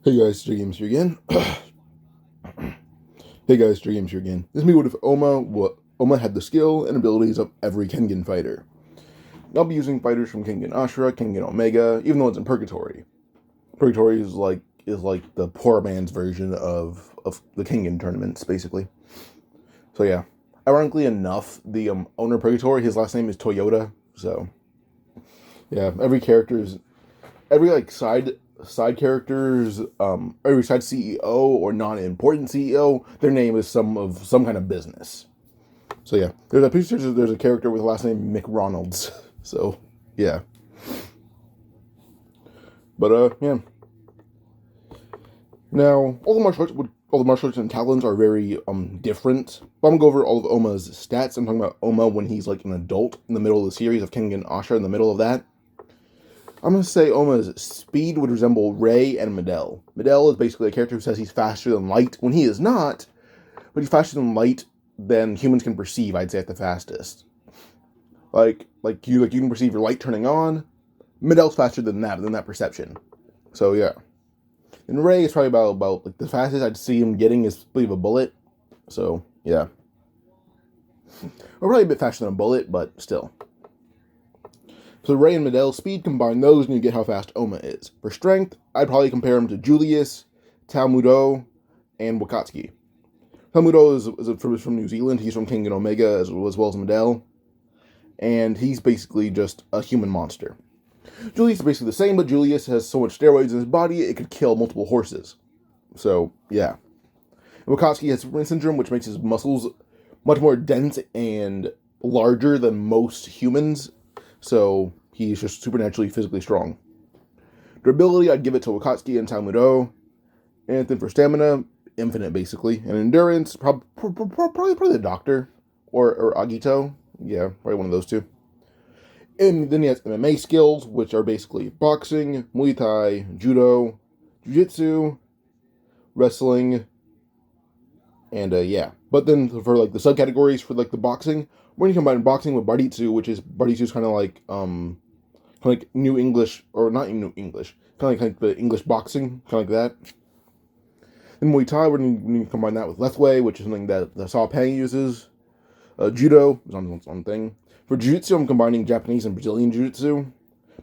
Hey guys, Jay-Games here again. Hey guys, Jay-Games here again. This is me. What if Ohma had the skill and abilities of every Kengan fighter? I'll be using fighters from Kengan Ashura, Kengan Omega, even though it's in Purgatory. Purgatory is like the poor man's version of the Kengan tournaments, basically. So yeah. Ironically enough, the owner of Purgatory, his last name is Toyota. So yeah, every like side characters, every side CEO or non-important CEO, their name is some kind of business. So yeah, there's a character with the last name McRonalds. So yeah, but yeah. Now all the martial arts and talents are very different. But I'm gonna go over all of Oma's stats. I'm talking about Oma when he's like an adult in the middle of the series of Kengan Ashura in the middle of that. I'm going to say Oma's speed would resemble Ray and Medell. Medell is basically a character who says he's faster than light when he is not, but he's faster than light than humans can perceive, I'd say, at the fastest. Like you can perceive your light turning on. Medell's faster than that perception. So yeah. And Ray is probably about like the fastest I'd see him getting is speed of a bullet. So yeah. Or probably a bit faster than a bullet, but still. So Ray and Medell's speed, combine those and you get how fast Ohma is. For strength, I'd probably compare him to Julius, Talmudo, and Wakatsuki. Talmudo is from New Zealand. He's from King and Omega as well as Medell. And he's basically just a human monster. Julius is basically the same, but Julius has so much steroids in his body it could kill multiple horses. So, yeah. And Wakatsuki has Superman syndrome, which makes his muscles much more dense and larger than most humans. So he's just supernaturally physically strong. Durability, I'd give it to Wakatsuki and Talmudo. And then for stamina, infinite basically. And endurance, probably the Doctor or Agito. Yeah, probably one of those two. And then he has MMA skills, which are basically boxing, Muay Thai, Judo, Jiu-Jitsu, wrestling, and yeah. But then for like the subcategories for like the boxing, we're gonna combine boxing with Barditsu, which is Barditsu's kind of like New English, or not New English, kind of like the English boxing, kind of like that. Then Muay Thai, we're going to combine that with Lethwei, which is something that the Sao Pang uses. Judo is on its own thing. For Jiu-Jitsu, I'm combining Japanese and Brazilian Jiu-Jitsu.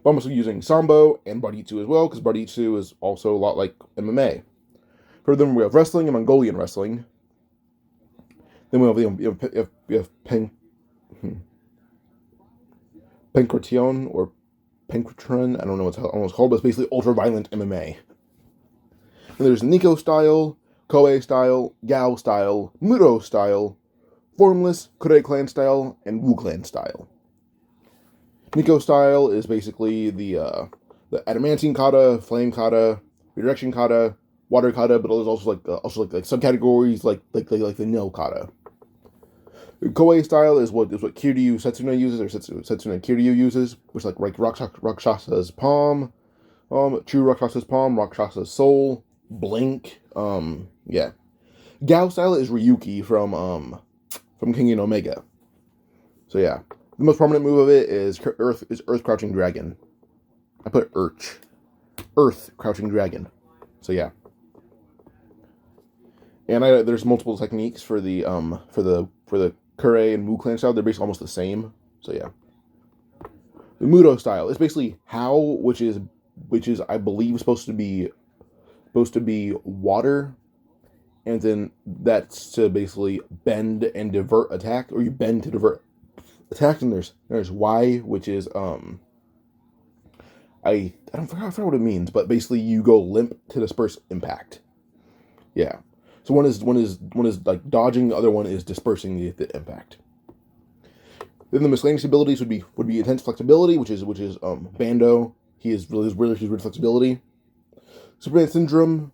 But I'm also using Sambo and Barditsu as well, because Barditsu is also a lot like MMA. For them, we have wrestling and Mongolian wrestling. Then we have Pankration or Pankratron. I don't know what it's called, but it's basically ultra-violent MMA. And there's Nico style, Koei style, Gao style, Mudo style, Formless, Kure clan style, and Wu clan style. Nico style is basically the adamantine kata, flame kata, redirection kata, water kata, but there's also like subcategories like the nil kata. Koei style is what Kiryu Setsuna uses, or Setsuna Kiryu uses, which like Rakshasa's palm, True Rakshasa's palm, Rakshasa's soul, blink, yeah. Gao style is Ryuki from King and Omega. So yeah, the most prominent move of it is Earth Crouching Dragon. I put Earth Crouching Dragon. So yeah, and there's multiple techniques for the Kure and Wu clan style. They're basically almost the same. So yeah, the Mudo style is basically How, which is I believe supposed to be water, and then that's to basically bend and divert attack, or you bend to divert attack. And there's Y, which is I forgot what it means, but basically you go limp to disperse impact. Yeah. So one is like dodging, the other one is dispersing the impact. Then the miscellaneous abilities would be intense flexibility, which is Bando. He is really flexibility. Superman syndrome.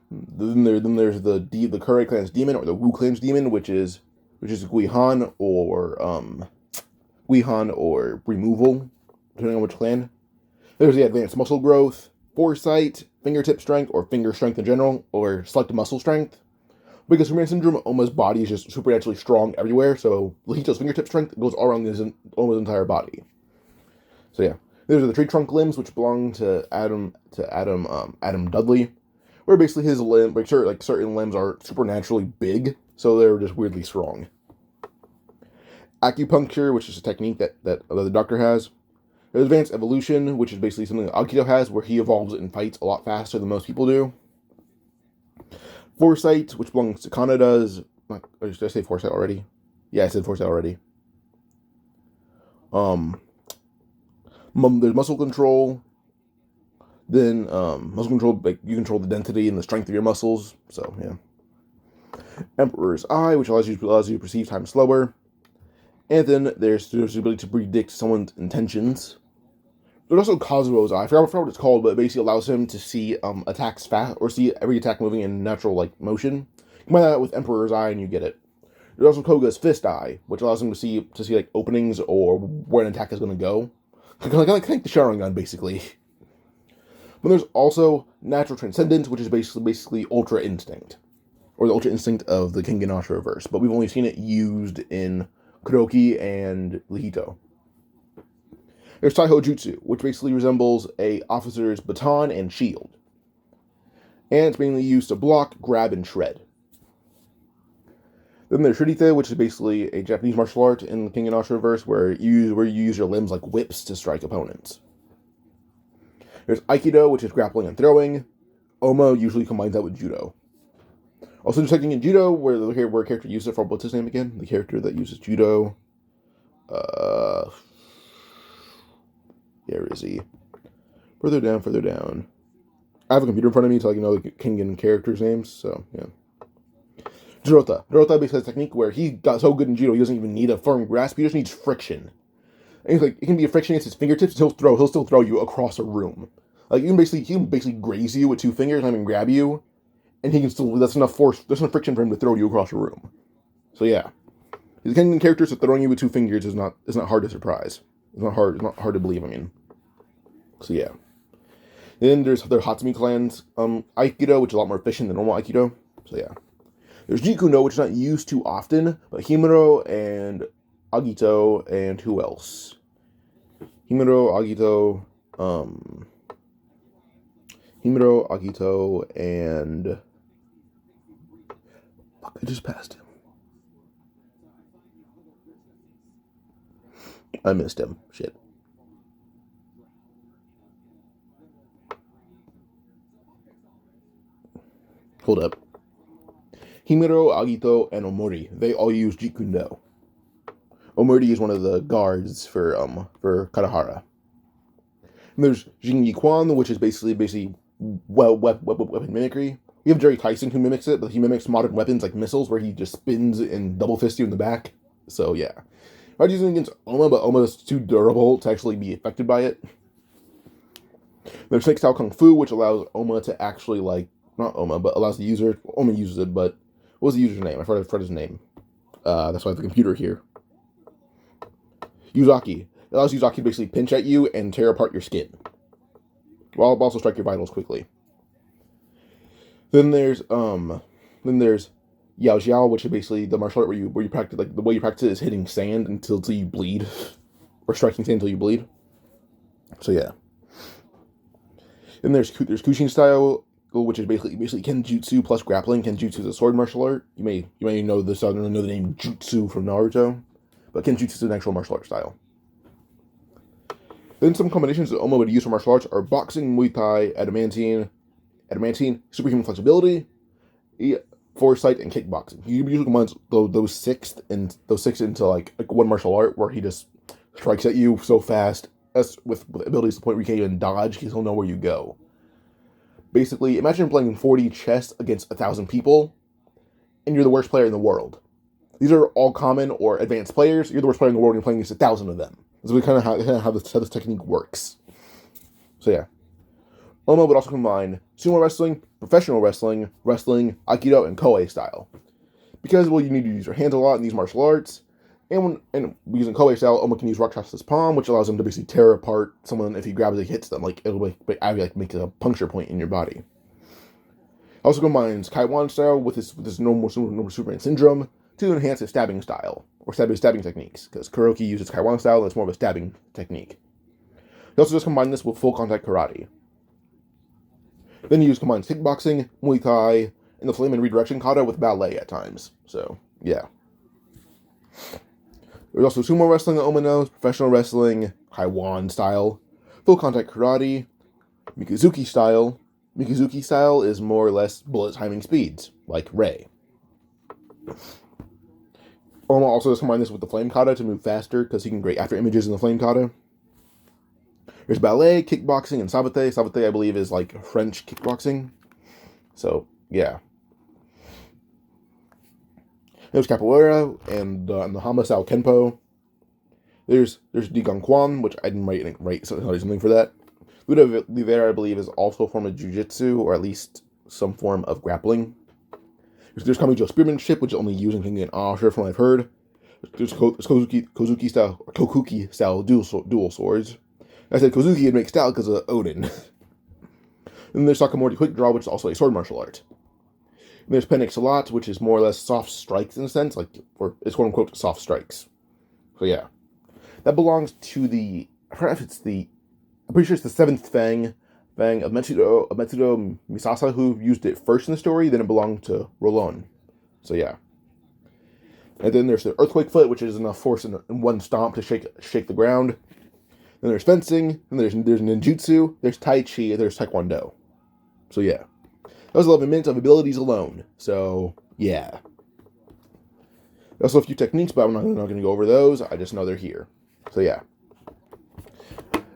Then there's the Kure clan's demon, or the Wu clan's demon, which is Guihan or removal, depending on which clan. There's the advanced muscle growth, foresight, fingertip strength, or finger strength in general, or select muscle strength. Because Superman syndrome, Oma's body is just supernaturally strong everywhere, so Lehito's fingertip strength goes all around Oma's entire body. So yeah, those are the tree trunk limbs, which belong to Adam Dudley, where basically his limb, like certain limbs are supernaturally big, so they're just weirdly strong. Acupuncture, which is a technique that the doctor has. There's advanced evolution, which is basically something that Akito has, where he evolves and fights a lot faster than most people do. Foresight, which belongs to Kanada's. Did I say foresight already? Yeah, I said foresight already. There's muscle control. Then muscle control, like you control the density and the strength of your muscles. So yeah. Emperor's Eye, which allows you to perceive time slower. And then there's the ability to predict someone's intentions. There's also Kazuo's Eye. I forgot what it's called, but it basically allows him to see attacks fast or see every attack moving in natural like motion. Combine that with Emperor's Eye, and you get it. There's also Koga's Fist Eye, which allows him to see like openings or where an attack is going to go. Kind of like the Sharingan, basically. But there's also Natural Transcendence, which is basically Ultra Instinct, or the Ultra Instinct of the Kengan Ashura verse. But we've only seen it used in Kuroki and Lihito. There's Taiho Jutsu, which basically resembles a officer's baton and shield. And it's mainly used to block, grab, and shred. Then there's Shirite, which is basically a Japanese martial art in the Kengan Ashura verse, where you use your limbs like whips to strike opponents. There's Aikido, which is grappling and throwing. Ohma usually combines that with Judo. Also, there's technique in Judo, where a character uses it for, what's his name again? The character that uses Judo. Where is he? Further down. I have a computer in front of me so I can know the Kengan characters' names, so, yeah. Jirota basically has a technique where he got so good in Judo, he doesn't even need a firm grasp, he just needs friction. And it can be a friction against his fingertips, he'll still throw you across a room. Like, he can basically graze you with two fingers and even grab you, and he can still, there's enough friction for him to throw you across a room. So yeah. His Kengan characters of throwing you with two fingers is not hard to surprise. It's not hard to believe, I mean. So yeah. Then there's their Hatsumi clan's Aikido, which is a lot more efficient than normal Aikido. So yeah. There's Jiku no, which is not used too often, but Himuro and Agito, and who else? Himuro, Agito, and... Fuck, I just passed him. I missed him. Shit. Hold up. Himuro, Agito, and Omori. They all use Jikundo. Omori is one of the guards for Katahara. And there's Jingi Kwan, which is basically weapon mimicry. We have Jerry Tyson who mimics it, but he mimics modern weapons like missiles, where he just spins and double fists you in the back. So yeah. I'd use it against Ohma, but Ohma is too durable to actually be affected by it. There's Snake Style Kung Fu, which allows Ohma to actually, like, not Ohma, but allows the user, Ohma uses it, but what was the user's name? I forgot his name. That's why I have the computer here. Yuzaki. It allows Yuzaki to basically pinch at you and tear apart your skin, while also strike your vitals quickly. Then there's Yao Xiao, which is basically the martial art where you practice, like, the way you practice it is hitting sand until you bleed, or striking sand until you bleed. So yeah. Then there's Kushin style, which is basically Kenjutsu plus grappling. Kenjutsu is a sword martial art. You may know this, I don't know the name Jutsu from Naruto, but Kenjutsu is an actual martial art style. Then some combinations that Ohma would use for martial arts are boxing, Muay Thai, adamantine, superhuman flexibility, foresight, and kickboxing. He usually combines those six into like one martial art where he just strikes at you so fast, with abilities to the point where you can't even dodge because he'll know where you go. Basically, imagine playing 40 chess against 1,000 people, and you're the worst player in the world. These are all common or advanced players. You're the worst player in the world, and you're playing against 1,000 of them. That's kind of how this technique works. So yeah. Ohma would also combine sumo wrestling, professional wrestling, aikido, and koei style. Because, well, you need to use your hands a lot in these martial arts, and using koei style, Ohma can use rock shots with his palm, which allows him to basically tear apart someone if he grabs and hits them. Like, it'll make a puncture point in your body. Also combines Kaiwan style with his normal Superman syndrome to enhance his stabbing style, or stabbing techniques, because Kuroki uses Kaiwan style, and it's more of a stabbing technique. He also just combined this with full contact karate. Then he combines kickboxing, Muay Thai, and the flame and redirection kata with ballet at times. So, yeah. There's also sumo wrestling that Ohma knows, professional wrestling, Taiwan style, full contact karate, Mikazuki style. Mikazuki style is more or less bullet timing speeds, like Rei. Ohma also does combine this with the flame kata to move faster, because he can create after images in the flame kata. There's ballet, kickboxing, and sabate. Sabate, I believe, is like French kickboxing. So, yeah. There's capoeira and the Ohma style kenpo. There's Digon Kwan, which I didn't write something for that. Luda Livera, I believe, is also a form of jiu-jitsu, or at least some form of grappling. There's Kamijo spearmanship, which is only used in King and Asher, from what I've heard. There's Kozuki style, or Kokuki style dual swords. I said Kozuki would make style because of Odin. Then there's Sakamori quick draw, which is also a sword martial art. And there's Panic Salat, which is more or less soft strikes in a sense, or it's quote unquote soft strikes. So yeah, that belongs to the. I'm pretty sure it's the seventh Fang of Metsudo Misasa, who used it first in the story. Then it belonged to Rolon. So yeah. And then there's the Earthquake Foot, which is enough force in one stomp to shake the ground. Then there's fencing, and there's ninjutsu, there's tai chi, and there's taekwondo. So yeah. That was 11 minutes of abilities alone. So yeah. There's also a few techniques, but I'm not going to go over those. I just know they're here. So yeah.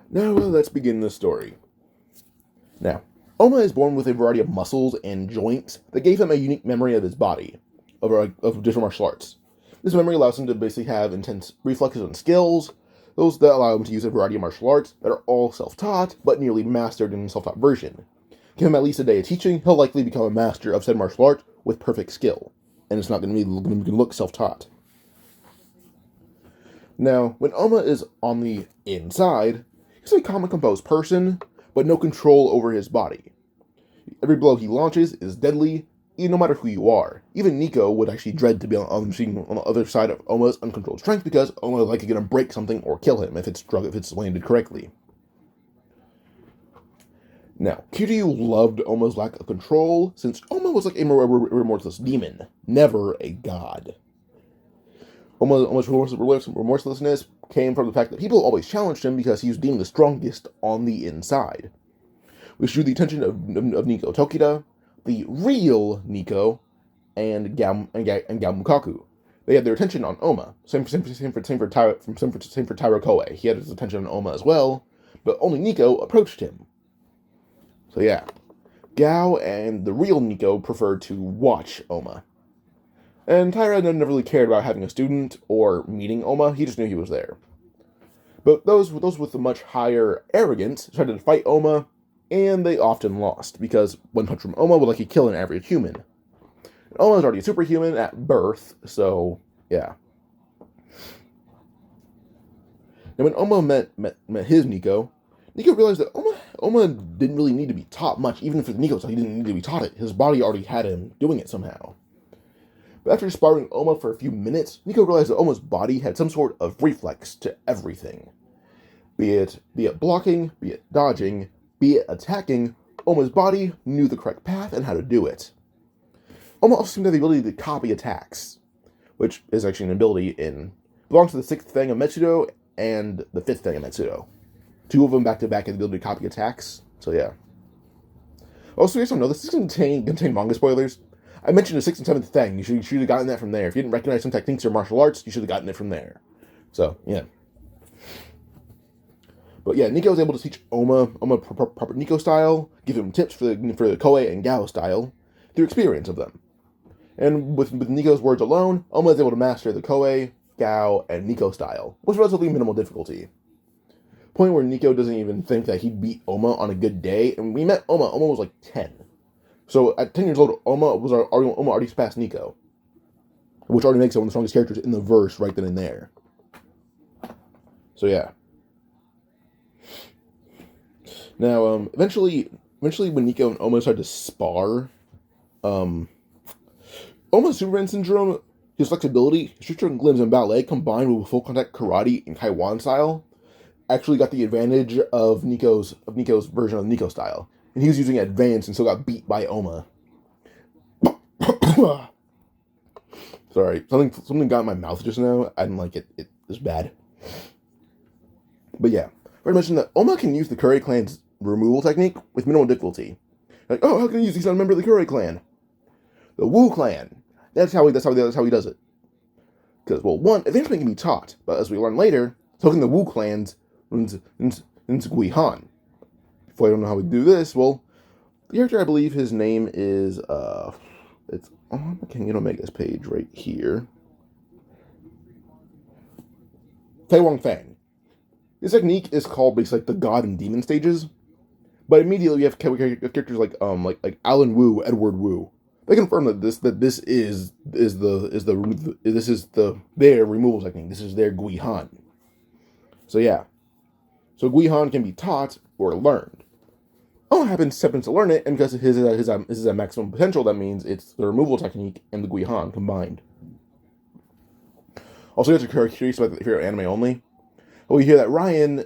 Now let's begin the story. Now, Ohma is born with a variety of muscles and joints that gave him a unique memory of his body, of different martial arts. This memory allows him to basically have intense reflexes and skills, those that allow him to use a variety of martial arts that are all self-taught, but nearly mastered in a self-taught version. Give him at least a day of teaching, he'll likely become a master of said martial art with perfect skill, and it's not going to look self-taught. Now, when Ohma is on the inside, he's a calm and composed person, but no control over his body. Every blow he launches is deadly, no matter who you are. Even Nico would actually dread to be on the other side of Ohma's uncontrolled strength, because Ohma is likely going to break something or kill him if it's landed correctly. Now, Kiryu loved Ohma's lack of control, since Ohma was like a remorseless demon, never a god. Ohma's remorselessness came from the fact that people always challenged him because he was deemed the strongest on the inside, which drew the attention of Nico Tokita, the real Nico, and Gao Mukaku. They had their attention on Ohma. Same for Tairo Koei. He had his attention on Ohma as well, but only Nico approached him. So yeah, Gao and the real Nico preferred to watch Ohma. And Taira never really cared about having a student or meeting Ohma, he just knew he was there. But those with a much higher arrogance tried to fight Ohma, and they often lost, because one punch from Ohma would likely kill an average human. Ohma is already a superhuman at birth, so yeah. Now when Ohma met his Nico realized that Ohma didn't really need to be taught much, even for the Nico, so he didn't need to be taught it. His body already had him doing it somehow. But after sparring Ohma for a few minutes, Nico realized that Ohma's body had some sort of reflex to everything. Be it blocking, be it dodging, be it attacking, Ohma's body knew the correct path and how to do it. Ohma also seemed to have the ability to copy attacks, which is actually an ability belongs to the 6th Fang of Metsudo and the 5th Fang of Metsudo. Two of them back-to-back have the ability to copy attacks, so yeah. Also, you guys don't know, this doesn't contain manga spoilers. I mentioned the 6th and 7th Fang. You should have gotten that from there. If you didn't recognize some techniques or martial arts, you should have gotten it from there. So, yeah. But yeah, Nico was able to teach Ohma proper Nico style, give him tips for the Koei and Gao style, through experience of them. And with Nico's words alone, Ohma was able to master the Koei, Gao, and Nico style, with relatively minimal difficulty. Point where Nico doesn't even think that he'd beat Ohma on a good day, and we met Ohma was like 10. So at 10 years old, Ohma already surpassed Nico, which already makes him one of the strongest characters in the verse right then and there. So yeah. Now, eventually when Nico and Ohma started to spar, Ohma's Superman syndrome, his flexibility, his strict limbs and ballet, combined with full contact karate and Taiwan style, actually got the advantage of Nico's version of Nico style. and he was using advanced and still got beat by Ohma. Sorry, something got in my mouth just now. I didn't like it. It was bad. But yeah, I mentioned that Ohma can use the Kurei clan's removal technique with minimal difficulty. Like, oh, how can he use? He's not a member of the Kurei clan. The Wu clan. That's how he does it. Because, well, one, advancement can be taught, but as we learn later, so can the Wu clans into Guihan. If I don't know how we do this, well, the character, I believe his name is, it's on the King and Omega's page right here. Tai Wong Fang. This technique is called basically like the God and Demon stages, but immediately we have characters like Alan Wu, Edward Wu. They confirm that this is their removal technique. This is their Guihan. So yeah, so Guihan can be taught or learned. Oh, happens to learn it, and because his is a maximum potential, that means it's the removal technique and the Guihan combined. Also, you have to be curious about if you're anime only. We hear that Ryan is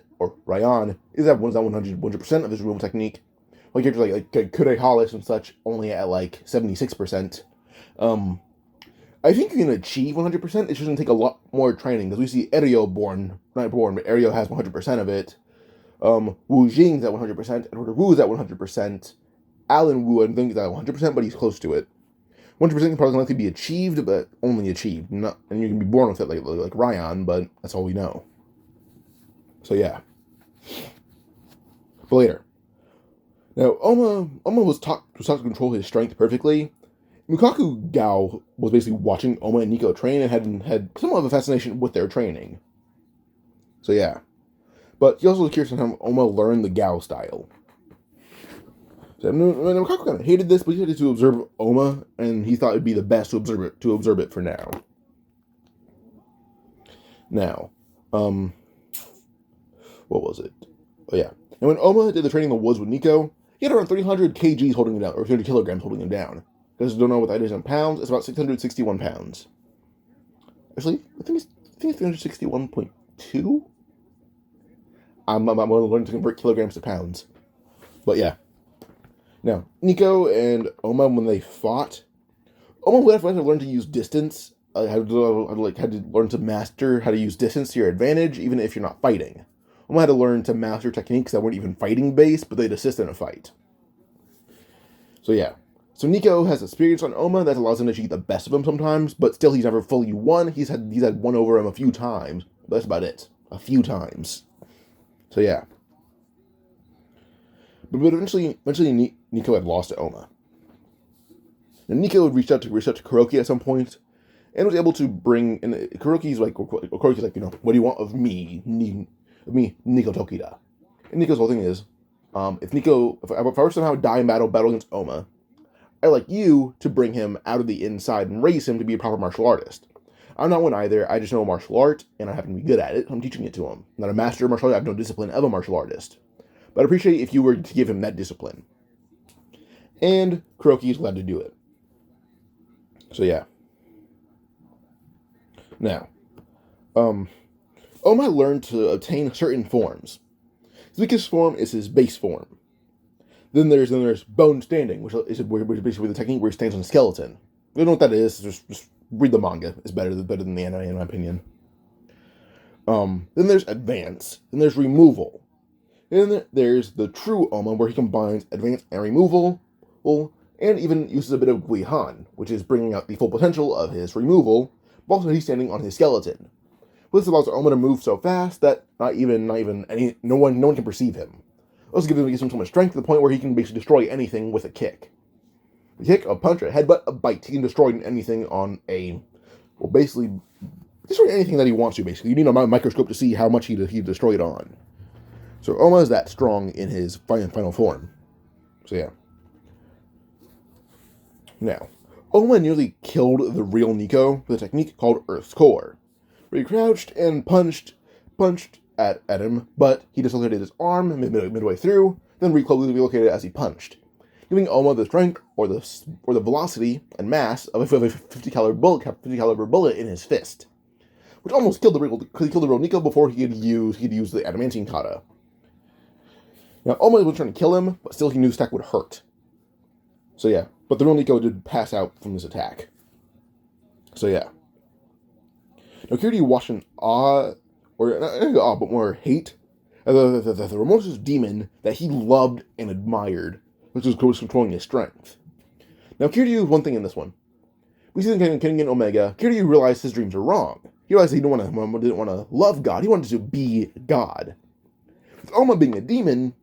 at 100% of his removal technique. Like characters like Kurei Hollis and such only at like 76%. I think you can achieve 100%. It shouldn't take a lot more training because we see Eryo not born, but Eryo has 100% of it. Wu Jing's at 100%. Edward Wu's at 100%. Alan Wu, I think, is at 100%, but he's close to it. 100% can probably likely be achieved, but only achieved. And you can be born with it like Ryan, but that's all we know. So yeah. But later. Now, Ohma was taught to control his strength perfectly. Mukaku Gao was basically watching Ohma and Nico train and had somewhat of a fascination with their training. So yeah. But he also was curious on how Ohma learned the Gao style. So Mukaku kind of hated this, but he had to observe Ohma, and he thought it would be the best to observe it for now. Now, what was it? Oh yeah. And when Ohma did the training in the woods with Nico, he had around 300 kgs holding him down, or 300 kilograms holding him down. Because you don't know what that is in pounds, it's about 661 pounds. Actually, I think it's 361.2? I'm going to learn to convert kilograms to pounds. But yeah. Now, Nico and Ohma, when they fought, Ohma would have to learn to use distance. Had to learn to master how to use distance to your advantage, even if you're not fighting. Ohma had to learn to master techniques that weren't even fighting based, but they'd assist in a fight. So yeah. So Nico has experience on Ohma that allows him to achieve the best of him sometimes, but still he's never fully won. He's had won over him a few times, but that's about it. A few times. So yeah. But eventually Nico had lost to Ohma. And Nico reached out to Kuroki at some point, and was able to bring. And Kuroki's like, what do you want of me, Nico Tokida? And Nico's whole thing is, if I were to somehow die in battle against Ohma, I'd like you to bring him out of the inside and raise him to be a proper martial artist. I'm not one either. I just know martial art, and I happen to be good at it. I'm teaching it to him. I'm not a master of martial art. I have no discipline of a martial artist. But I'd appreciate if you were to give him that discipline. And Kuroki is glad to do it. So yeah. Now, Ohma learned to obtain certain forms. His weakest form is his base form. Then there's bone standing, which is basically the technique where he stands on a skeleton. If you don't know what that is, just read the manga. It's better than the anime, in my opinion. Then there's advance. Then there's removal. And then there's the true Ohma, where he combines advance and removal, and even uses a bit of Guihan, which is bringing out the full potential of his removal, but also he's standing on his skeleton. This allows Ohma to move so fast that no one can perceive him. It also gives him so much strength to the point where he can basically destroy anything with a kick. A kick, a punch, a headbutt, a bite. He can destroy anything basically destroy anything that he wants to, basically. You need a microscope to see how much he destroyed on. So Ohma is that strong in his final form. So yeah. Now, Ohma nearly killed the real Nico with a technique called Earth's Core, where he crouched and punched at him, but he dislocated his arm midway through, then relocated it as he punched, giving Ohma the strength or the velocity and mass of a 50 caliber bullet in his fist, which almost killed the real Nico before he could use the adamantine kata. Now, Ohma was trying to kill him, but still he knew this attack would hurt. So yeah, but the real Nico did pass out from this attack. So yeah. Now, Kiryu watched in awe, or not awe, but more hate, the remorseless demon that he loved and admired, which was controlling his strength. Now, Kiryu, one thing in this one. We see him getting in Omega. Kiryu realized his dreams are wrong. He realized he didn't want to love God. He wanted to be God. With Ohma being a demon,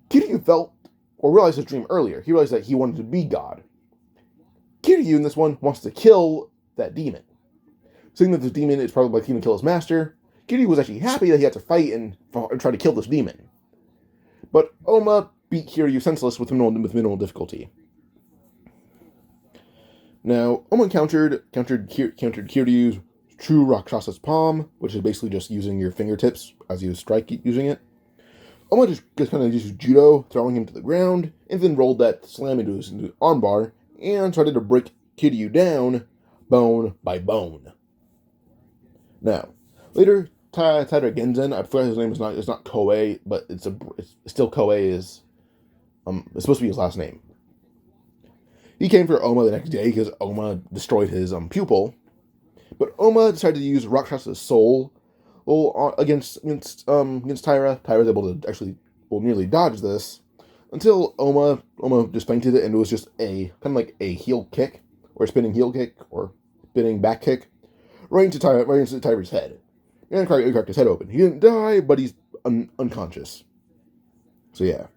Kiryu felt or realized his dream earlier. He realized that he wanted to be God. Kiryu in this one wants to kill that demon. Seeing that this demon is probably like he can kill his master, Kiryu was actually happy that he had to fight and try to kill this demon. But Ohma beat Kiryu senseless with minimal difficulty. Now, Ohma countered Kiryu's true Rakshasa's palm, which is basically just using your fingertips as you strike using it. Ohma just kind of used judo, throwing him to the ground, and then rolled that slam into his armbar, and started to break Kiryu down, bone by bone. Now, later, Taira Genzen, I forgot his name, it's not Koei, but it's still Koei is, it's supposed to be his last name. He came for Ohma the next day because Ohma destroyed his pupil, but Ohma decided to use Rakshasa's soul against Taira. Taira was able to actually nearly dodge this until Ohma just feinted it, and it was just kind of like a heel kick or spinning heel kick or spinning back kick right into Taira's head, and cracked his head open. He didn't die, but he's unconscious. So yeah.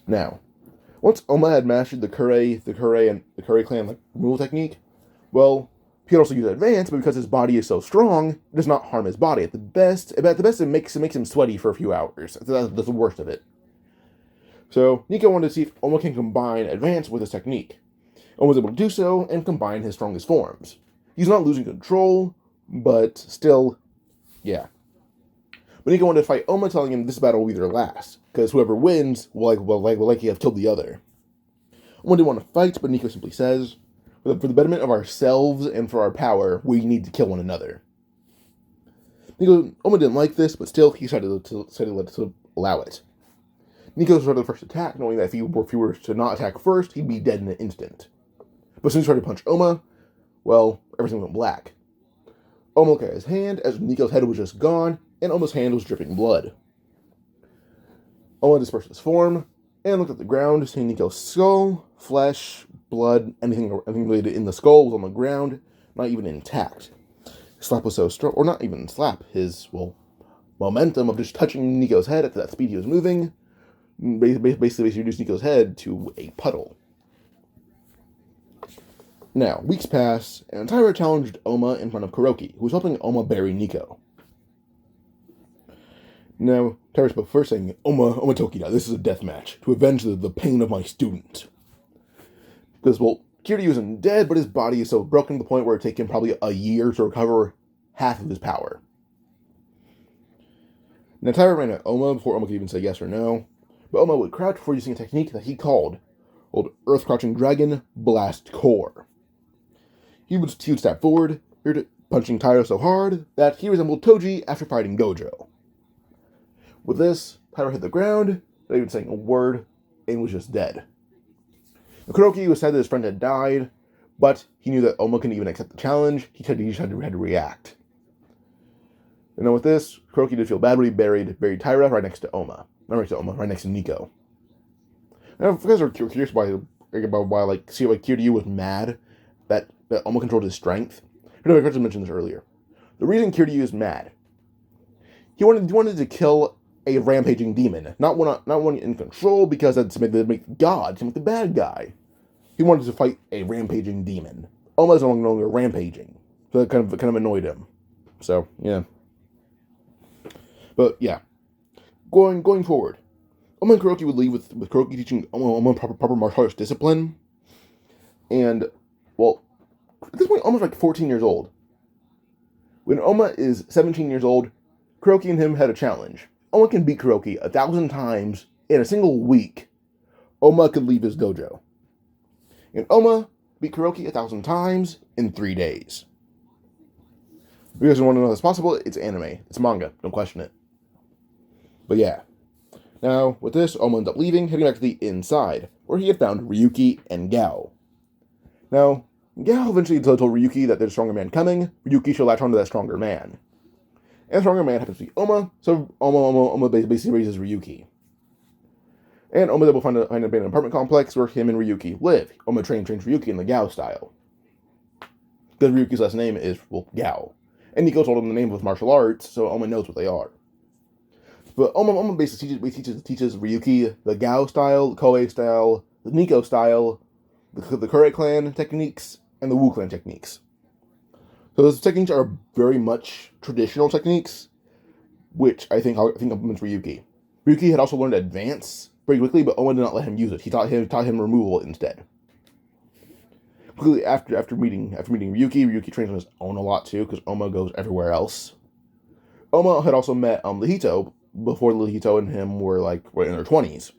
Now, once Ohma had mastered the Kurei clan removal technique, well, he could also use advanced, but because his body is so strong, it does not harm his body. At the best, it makes him sweaty for a few hours. That's the worst of it. So Nico wanted to see if Ohma can combine advanced with his technique. Ohma was able to do so and combine his strongest forms. He's not losing control, but still, yeah. But Nico wanted to fight Ohma, telling him this battle will be their last, because whoever wins will likely have killed the other. Ohma didn't want to fight, but Nico simply says, for the betterment of ourselves and for our power, we need to kill one another. Ohma didn't like this, but still, he decided to allow it. Nico started the first attack, knowing that if he were to not attack first, he'd be dead in an instant. But as soon as he started to punch Ohma, well, everything went black. Ohma looked at his hand, as Nico's head was just gone, and Ohma's hand was dripping blood. Ohma dispersed his form, and looked at the ground, seeing Nico's skull, flesh, blood, anything related in the skull was on the ground, not even intact. His slap was so strong, or not even slap, his, momentum of just touching Nico's head at that speed he was moving, basically reduced Nico's head to a puddle. Now, weeks pass, and Taira challenged Ohma in front of Kuroki, who was helping Ohma bury Nico. Now, Taira spoke first, saying, Ohma Tokida, this is a death match, to avenge the pain of my student. Because, Kiryu isn't dead, but his body is so broken to the point where it would take him probably a year to recover half of his power. Now, Taira ran at Ohma before Ohma could even say yes or no, but Ohma would crouch before using a technique that he called Earth Crouching Dragon Blast Core. He would step forward, punching Taira so hard that he resembled Toji after fighting Gojo. With this, Taira hit the ground, not even saying a word, and was just dead. Kuroki was sad that his friend had died, but he knew that Ohma couldn't even accept the challenge. He had to react. And then with this, Kuroki did feel bad, but he buried Taira right next to Ohma. Not right next to Ohma, right next to Nico. Now, if you guys are curious why Kiryu was mad that Ohma controlled his strength, I forgot to mention this earlier. The reason Kiryu is mad, he wanted to kill a rampaging demon, not one in control, because that's to make God, to make the bad guy. He wanted to fight a rampaging demon. Ohma is no longer rampaging, so that kind of annoyed him. So yeah, but yeah, going forward, Ohma and Kuroki would leave with Kuroki teaching Ohma proper martial arts discipline, and at this point, Ohma's 14 years old. When Ohma is 17 years old, Kuroki and him had a challenge. Ohma can beat Kuroki 1,000 times in a single week. Ohma could leave his dojo. And Ohma beat Kuroki 1,000 times in 3 days. If you guys want to know how that's possible, it's anime. It's manga. Don't question it. But yeah. Now, with this, Ohma ends up leaving, heading back to the inside, where he had found Ryuki and Gao. Now, Gao eventually told Ryuki that there's a stronger man coming. Ryuki should latch onto that stronger man. And the stronger man happens to be Ohma, so Ohma basically raises Ryuki. And Ohma's able to find an abandoned apartment complex where him and Ryuki live. Ohma trains Ryuki in the Gao style. Because Ryuki's last name is, well, Gao. And Nico told him the name of his martial arts, so Ohma knows what they are. But Ohma basically teaches Ryuki the Gao style, the Koei style, the Nico style, the Kure clan techniques, and the Wu clan techniques. So those techniques are very much traditional techniques, which I think implements Ryuki. Ryuki had also learned advance very quickly, but Ohma did not let him use it. He taught him removal instead. Quickly after meeting Ryuki trains on his own a lot too, because Ohma goes everywhere else. Ohma had also met Lihito before Lihito and him were in their 20s.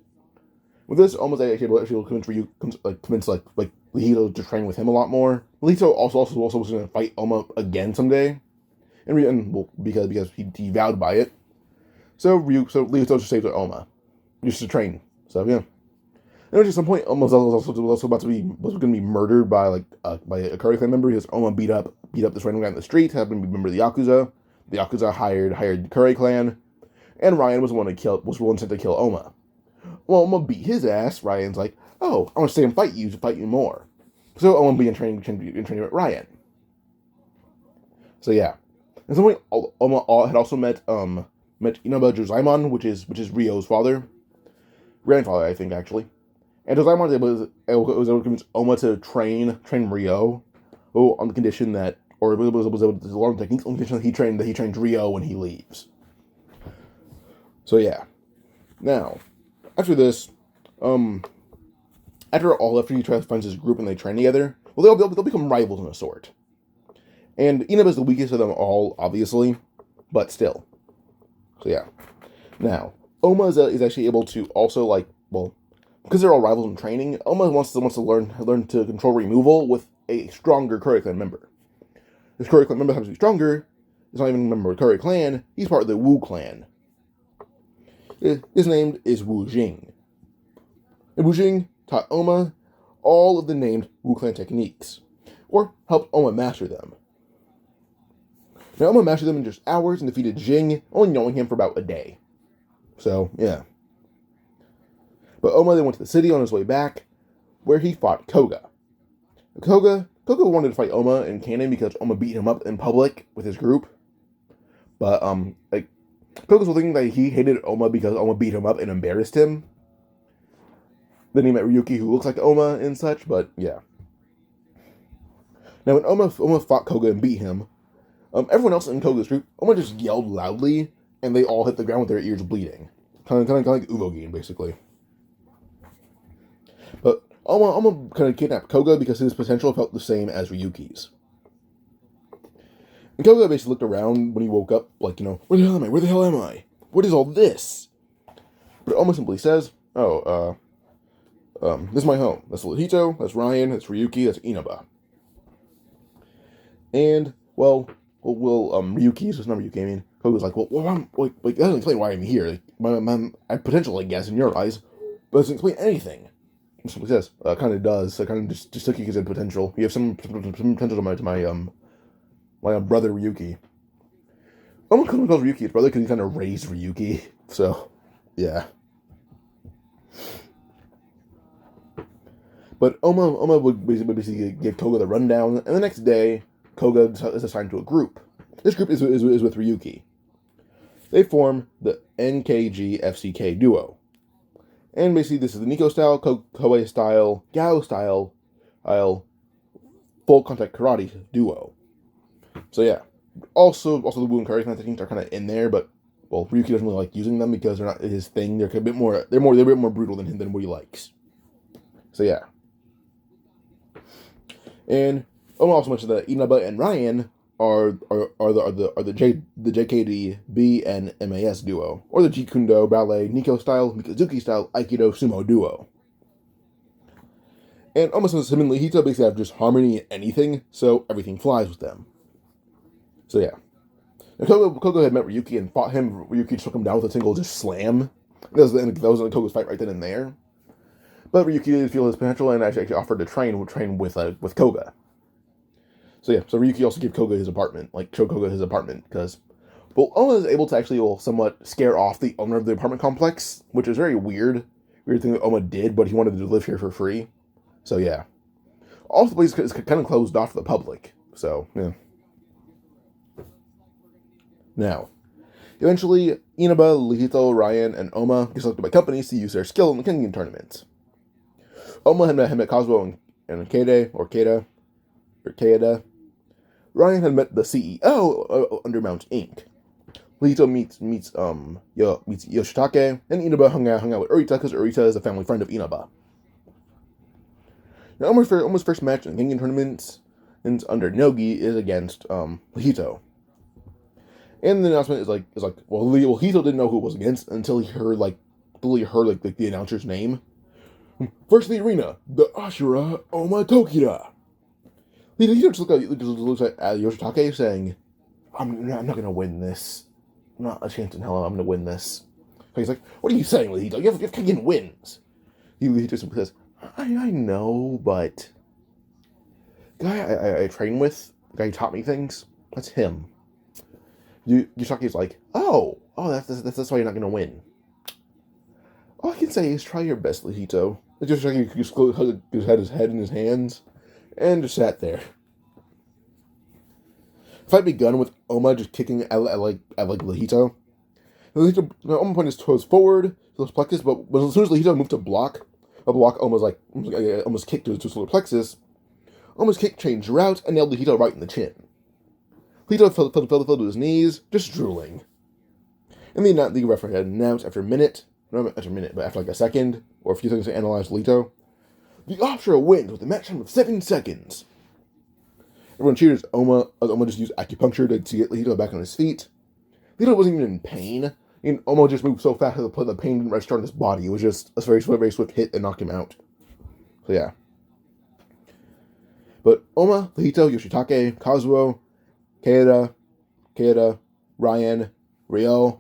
With this, Ohma's actually able to convince Lihito to train with him a lot more. Lihito also was going to fight Ohma again someday, because he vowed by it. So Lihito just saved Ohma, just to train. So yeah. And at some point, Ohma was also going to be murdered by a Kure clan member because Ohma beat up this random guy in the street, happened to be a member of the Yakuza. The Yakuza hired the Kure clan, and Ryan was the one sent to kill Ohma. Well, Ohma beat his ass. Ryan's like, "Oh, I want to stay and fight you more." So Ohma began training with Ryan. So yeah, at some point, Ohma had also met Inaba Jozaimon, which is Ryo's grandfather, I think actually. And Jozaimon was able to convince Ohma to train Ryo, on the condition that, or was able to learn techniques on the condition that he trains Ryo when he leaves. So yeah, now after this, after he finds his group and they train together, well, they'll become rivals in a sort. And Inaba's the weakest of them all, obviously, but still. So yeah, now Ohma is actually able to also because they're all rivals in training, Ohma wants to learn to control removal with a stronger Kure clan member. This Kure clan member happens to be stronger. He's not even a member of Kure clan. He's part of the Wu clan. His name is Wu Jing. And Wu Jing taught Ohma all of the named Wu clan techniques, or helped Ohma master them. Now Ohma mastered them in just hours and defeated Jing, only knowing him for about a day. So yeah. But Ohma then went to the city on his way back, where he fought Koga. Koga wanted to fight Ohma in canon because Ohma beat him up in public with his group. But Koga's whole thing that he hated Ohma because Ohma beat him up and embarrassed him. Then he met Ryuki, who looks like Ohma and such, but yeah. Now when Ohma fought Koga and beat him, everyone else in Koga's group, Ohma just yelled loudly, and they all hit the ground with their ears bleeding. Kind of like Uvogin, basically. But Ohma kind of kidnapped Koga because his potential felt the same as Ryuki's. And Koga basically looked around when he woke up, where the hell am I? Where the hell am I? What is all this? But Ohma simply says, this is my home. That's Lihito, that's Ryan, that's Ryuki, that's Inaba. And, Ryuki, so it's not Ryuki, I mean, Koga's like, that doesn't explain why I'm here. I potential, I guess, in your eyes, but it doesn't explain anything. Simply says, kind of does. I kind of just took you as a potential. You have some potential to my brother Ryuki. Ohma calls Ryuki his brother because he kind of raised Ryuki. So, yeah. But Ohma would basically give Koga the rundown, and the next day, Koga is assigned to a group. This group is with Ryuki. They form the NKG-FCK duo. And basically, this is the Nico style, Koei style, Gao style, full contact karate duo. So yeah, also the Wu and Kure techniques are kind of in there, but Ryuki doesn't really like using them because they're not his thing. They're a bit more brutal than what he likes. So yeah, and Ohma also mentioned that Inaba and Ryan are the JKD-B and MAS duo, or the Jeet Kune Do ballet Nico style, Mikazuki style Aikido sumo duo. And almost as him and Lihito basically have just harmony in anything, so everything flies with them. So yeah. Now, Koga had met Ryuki and fought him. Ryuki took him down with a single just slam. That was Koga's fight right then and there. But Ryuki did feel his potential and actually offered to train with Koga. So yeah, so Ryuki also gave Koga his apartment, like showed Koga his apartment, because Ohma is able to actually somewhat scare off the owner of the apartment complex, which is very weird thing that Ohma did, but he wanted to live here for free. So yeah. Also, the place is kind of closed off to the public. So, yeah. Now, eventually, Inaba, Lihito, Ryan, and Ohma get selected by companies to use their skill in the Kengan tournament. Ohma had met Kazuo and Keida. Ryan had met the CEO under Mount Inc. Lihito meets Yoshitake, and Inaba hung out with Urita because Urita is a family friend of Inaba. Now, Ohma's first match in the Kengan tournaments under Nogi is against Lihito. And the announcement is like, well, Lihito didn't know who it was against until he heard the announcer's name. First in the arena, the Ashura Ohma Tokira. Lihito just looks at Yoshitake saying, I'm not going to win this. Not a chance in hell I'm going to win this. So he's like, what are you saying, Lihito? You have Kengan wins. Lihito simply says, I know, but the guy I train with, the guy who taught me things, that's him. Yoshisaki's like, that's why you're not going to win. All I can say is try your best, Lihito. Yoshisaki just had his head in his hands and just sat there. The fight begun with Ohma just kicking at Lihito. Ohma pointed his toes forward to his plexus, but as soon as Lihito moved to block Ohma's kick to his solar plexus, Ohma's kick changed route and nailed Lihito right in the chin. Lihito fell to his knees, just drooling. And the referee had announced after like a second, or a few seconds to analyze Lihito, the Ashura wins with a match time of 7 seconds. Everyone cheers. Ohma just used acupuncture to get Lihito back on his feet. Lihito wasn't even in pain. And Ohma just moved so fast that the pain didn't register on his body. It was just a very swift hit that knocked him out. So yeah. But Ohma, Lihito, Yoshitake, Kazuo, Keida, Ryan, Ryan,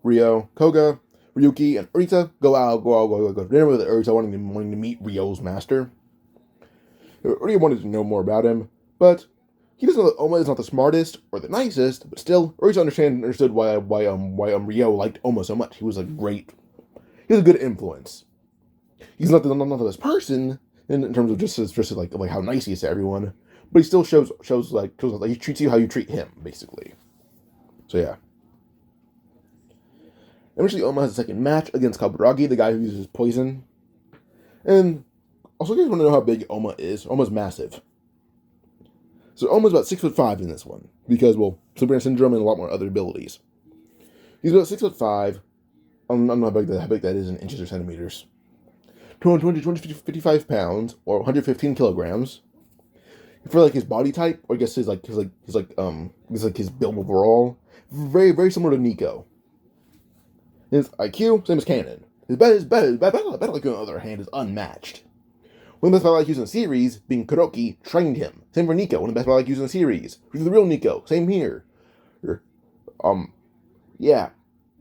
Ryo, Koga, Ryuki, and Urita go to dinner with Urita wanting to meet Ryo's master. Urita wanted to know more about him, but he doesn't know that Ohma is not the smartest or the nicest, but still, Urita understood why Ryo liked Ohma so much. He was a good influence. He's not the best person in terms of just like how nice he is to everyone, but he still shows like he treats you how you treat him, basically. So yeah. Eventually, Ohma has a second match against Kaburagi, the guy who uses poison. And also, you guys want to know how big Ohma is? Ohma's massive. So Ohma's about 6'5" in this one, because, well, Superman Syndrome and a lot more other abilities. He's about 6'5". I'm not how big that is in inches or centimeters. 255 pounds, or 115 kilograms. For like his body type, or I guess his build overall, very, very similar to Nico. His IQ, same as Cannon. His battle IQ, on the other hand, is unmatched. One of the best battle IQs in the series, being Kuroki, trained him. Same for Nico, one of the best battle IQs in the series. He's the real Nico, same here. Yeah.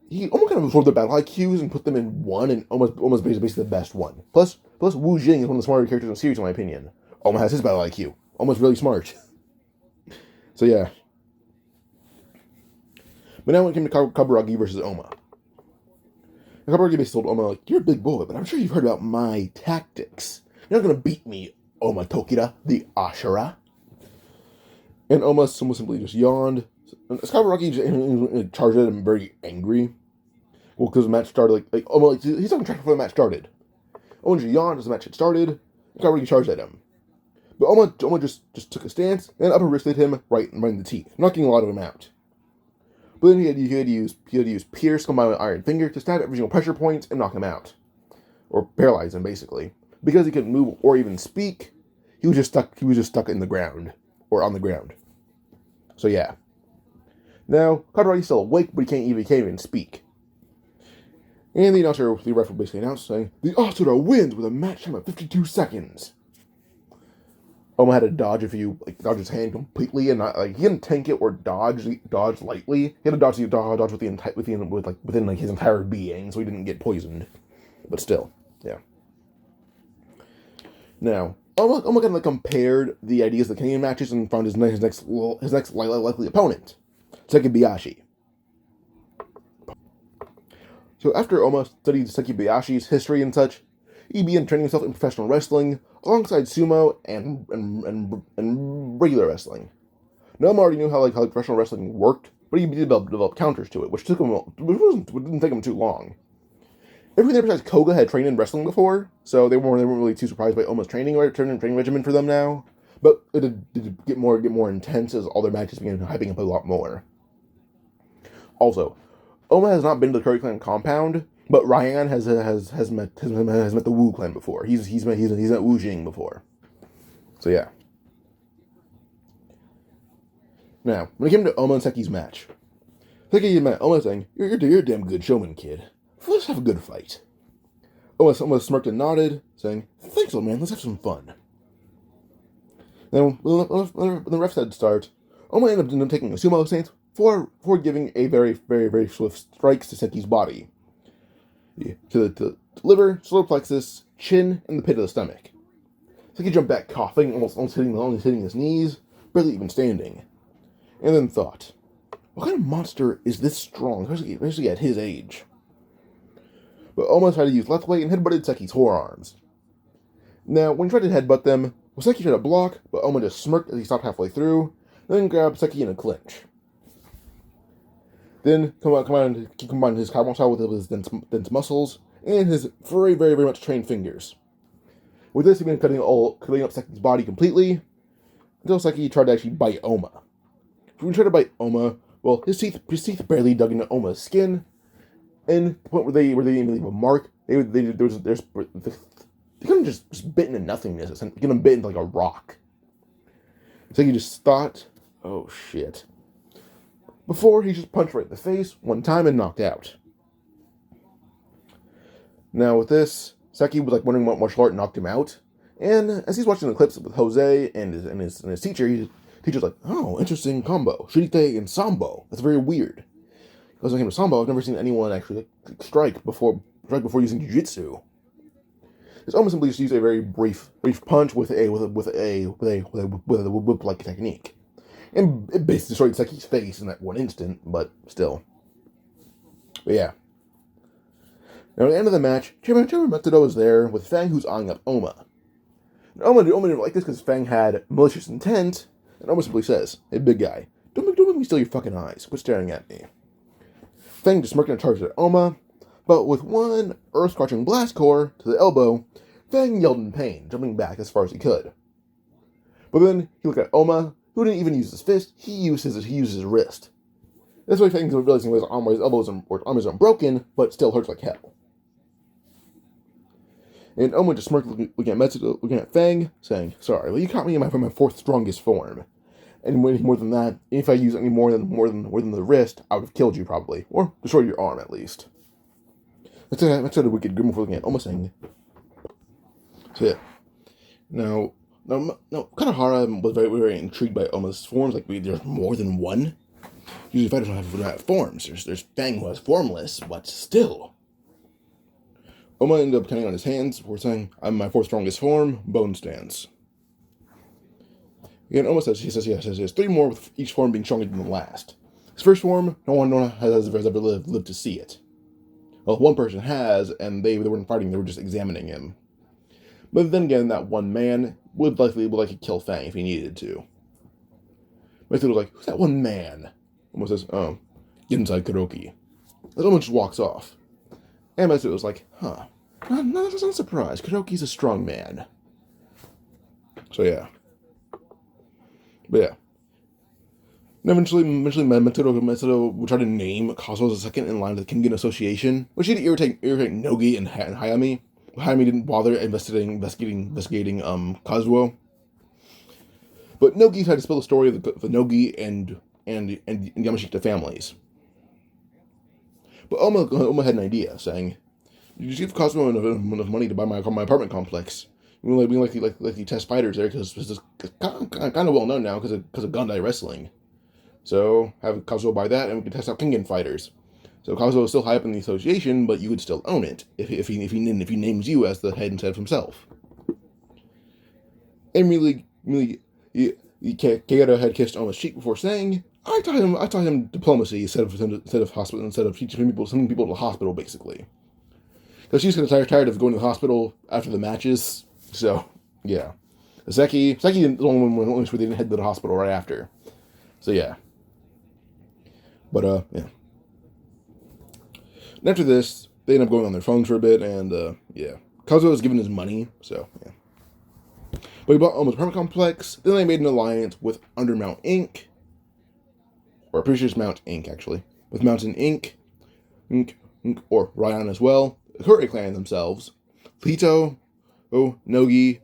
He almost kind of absorbed the battle IQs and put them in one, and almost basically the best one. Plus Wu Jing is one of the smarter characters in the series, in my opinion. Ohma has his battle IQ. Almost really smart. So yeah. But now when it came to Kaburagi versus Ohma. Kaburagi basically told Ohma, like, you're a big boy, but I'm sure you've heard about my tactics. You're not going to beat me, Ohma Tokira, the Ashura. And Ohma simply just yawned. And Kaburagi charged at him very angry. Well, because the match started, Ohma, he's not trying before the match started. Ohma just yawned as the match had started, and Kaburagi charged at him. But Ohma just took a stance and upper wristed him right in the teeth, knocking a lot of him out. But then he had to use Pierce combined with Iron Finger to stab every single pressure point and knock him out. Or paralyze him, basically. Because he couldn't move or even speak, he was just stuck in the ground. Or on the ground. So yeah. Now, Kadaragi's still awake, but he can't even speak. And the ref basically announced saying, the Asura wins with a match time of 52 seconds. Ohma had to dodge if you like dodge his hand completely and not like he didn't tank it or dodge lightly. He had to dodge with the entire within like his entire being, so he didn't get poisoned. But still, yeah. Now, Ohma kind of compared the ideas of the Canadian matches and found his next likely opponent, Sekibayashi. So after Ohma studied Sekibayashi's history and such, he began training himself in professional wrestling alongside sumo and regular wrestling. Now Ohma already knew how professional wrestling worked, but he developed counters to it, which didn't take him too long. Everyone there besides Koga had trained in wrestling before, so they weren't really too surprised by Ohma's training regimen for them now. But it did get more intense as all their matches began hyping up a lot more. Also, Ohma has not been to the Curry Clan compound, but Ryan has met the Wu Clan before. He's met Wu Jing before. So yeah. Now, when it came to Ohma and Seki's match, Seki met Ohma saying, "You're a damn good showman, kid. Let's have a good fight." Ohma smirked and nodded, saying, "Thanks, old man. Let's have some fun." Then, when the ref said start, Ohma ended up taking a sumo stance for giving a very swift strikes to Seki's body. To the liver, solar plexus, chin, and the pit of the stomach. Seki jumped back coughing, almost hitting his knees, barely even standing. And then thought, what kind of monster is this strong, especially at his age? But Ohma tried to use left leg and headbutted Seki's forearms. Now, when he tried to headbutt them, Seki tried to block, but Ohma just smirked as he stopped halfway through, then grabbed Seki in a clinch. Then combined his cowboy style with his dense muscles and his very much trained fingers. With this, he began cutting up Seki's body completely until Seki tried to actually bite Ohma. When he tried to bite Ohma, well, his teeth barely dug into Ohma's skin, and the point where they didn't leave a mark, they couldn't just bit into nothingness. They couldn't bit into like a rock. Seki just thought, oh shit. Before he just punched right in the face one time and knocked out. Now with this, Seki was like wondering what martial art knocked him out, and as he's watching the clips with Jose and his teacher, teacher's like, oh, interesting combo, Shirite and Sambo. That's very weird. Because when it came to Sambo, I've never seen anyone actually strike before using Jiu-Jitsu. It's almost simply just use a very brief punch with a whip-like technique. And it basically destroyed Seki's face in that one instant, but still. But yeah. Now at the end of the match, Chairman Matsudo was there with Fang, who's eyeing up Ohma. And Ohma didn't like this because Fang had malicious intent, and Ohma simply says, "Hey, big guy, don't make me steal your fucking eyes. Quit staring at me." Fang just smirked and charged at Ohma, but with one earth-scorching blast core to the elbow, Fang yelled in pain, jumping back as far as he could. But then he looked at Ohma, who didn't even use his fist, he used his wrist. That's why Fang's realizing his elbows and arms aren't broken, but still hurts like hell. And Ohma just smirked, looking at Fang, saying, "Sorry, well, you caught me in my fourth strongest form. And more than that, if I use any more than the wrist, I would have killed you probably, or destroyed your arm at least." That's a wicked grim for looking at Ohma saying. So yeah. Now, Kanahara was very intrigued by Ohma's forms. Like, there's more than one. Usually fighters don't have forms. There's Fang who has formless, but still. Ohma ended up counting on his hands before saying, "I'm my fourth strongest form, bone stance." Again, Ohma says he has three more, with each form being stronger than the last. His first form, no one has ever lived to see it. Well, one person has, and they weren't fighting; they were just examining him. But then again, that one man would likely kill Fang if he needed to. Matsudo was like, "Who's that one man?" Ohma says, "Oh, get inside Kuroki." And Ohma just walks off. And Matsudo was like, "Huh, not surprised. Kuroki's a strong man." So yeah. But yeah. And eventually Matsudo would try to name Kazuo as a second in line to the Kengan Association, which he'd irritate Nogi and Hayami. Hayami didn't bother investigating Kazuo. But Nogi tried to spill the story of the Nogi and Yamashita families. But Ohma had an idea, saying, "You just give Kazuo enough money to buy my apartment complex. We test fighters there because it's kind of well known now because of Gundai wrestling. So have Kazuo buy that, and we can test out Kengan fighters. So Kazuo is still high up in the association, but you would still own it if he names you as the head instead of himself. And really, Kagero had kissed Ohma's cheek before saying, "I taught him diplomacy instead of teaching people sending people to the hospital, basically." Because she's kind of tired of going to the hospital after the matches. So yeah, Seki is the only one where they didn't head to the hospital right after. So yeah, but yeah. And after this, they end up going on their phones for a bit, and yeah, Kazuo was given his money, so yeah. But he bought Ohma's apartment complex. Then they made an alliance with Undermount Inc. Or Precious Mount Inc. actually, with Mountain Inc. Or Ryan as well. The Kure clan themselves: Hito, Nogi,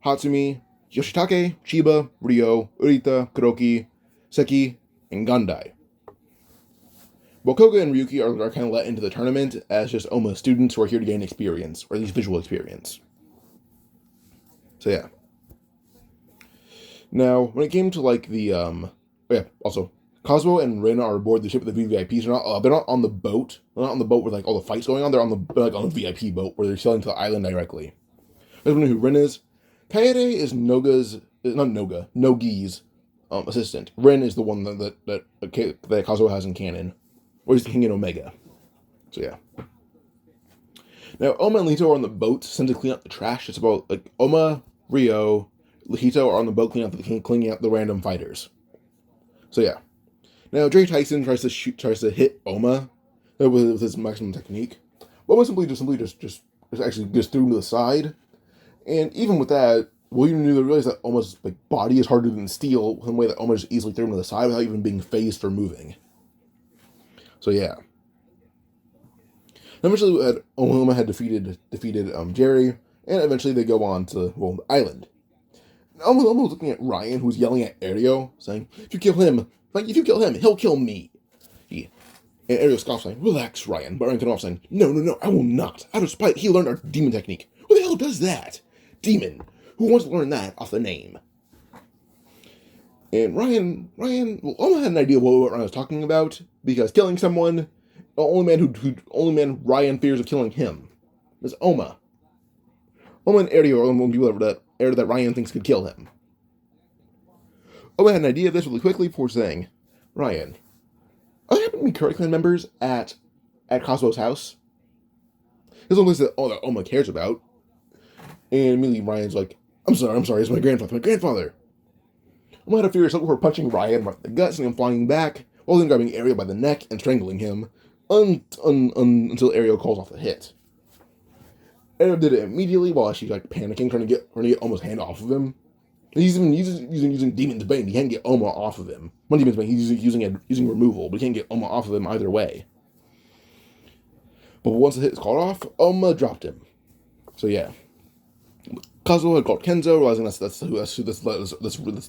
Hatsumi, Yoshitake, Chiba, Ryo, Urita, Kuroki, Seki, and Gundai. Well, Koga and Ryuki are kind of let into the tournament as just Ohma students who are here to gain experience, or at least visual experience. So yeah. Now, when it came to like the also Kazuo and Rin are aboard the ship with the VVIPs. They're not on the boat. They're not on the boat with like all the fights going on. They're on the VIP boat where they're sailing to the island directly. I don't know who Rin is. Kaede is Nogi's assistant. Rin is the one that Kazuo has in canon. Or he's the King in Omega. So yeah. Now, Ohma and Hito are on the boat sent to clean up the trash. It's about like Ohma, Ryo, Hito are on the boat cleaning out the random fighters. So yeah. Now, Jay Tyson tries to hit Ohma with his maximum technique. Ohma simply just threw him to the side. And even with that, William knew to realize that Ohma's like body is harder than steel in a way that Ohma just easily threw him to the side without even being phased or moving. So yeah. Eventually, Ohma had defeated Jerry, and eventually they go on to the island. Ohma was looking at Ryan, who's yelling at Aereo, saying, if you kill him, he'll kill me." And Aereo scoffs, saying, "Relax, Ryan." But Ryan cut off, saying, No, I will not. Out of spite, he learned our demon technique. Who the hell does that? Demon. Who wants to learn that off the name? And Ohma had an idea of what Ryan was talking about, because killing someone, the only man Ryan fears of killing him is Ohma. Ohma and Aereo are the only people that Ryan thinks could kill him. Ohma had an idea of this really quickly before saying, "Ryan, are there happen to be Kure clan members at Kazuo's house?" This is one place that Ohma cares about. And immediately Ryan's like, I'm sorry, it's my grandfather. Ohma had a furious look before punching Ryan right in the gut, sending him flying back, while then grabbing Aereo by the neck and strangling him until Aereo calls off the hit. Aereo did it immediately while she's like panicking, trying to get Ohma's hand off of him. He's even using Demon's Bane. He can't get Ohma off of him. One Demon's Bane, he's using removal, but he can't get Ohma off of him either way. But once the hit is called off, Ohma dropped him. So yeah. Kazuo had called Kenzo, realizing that's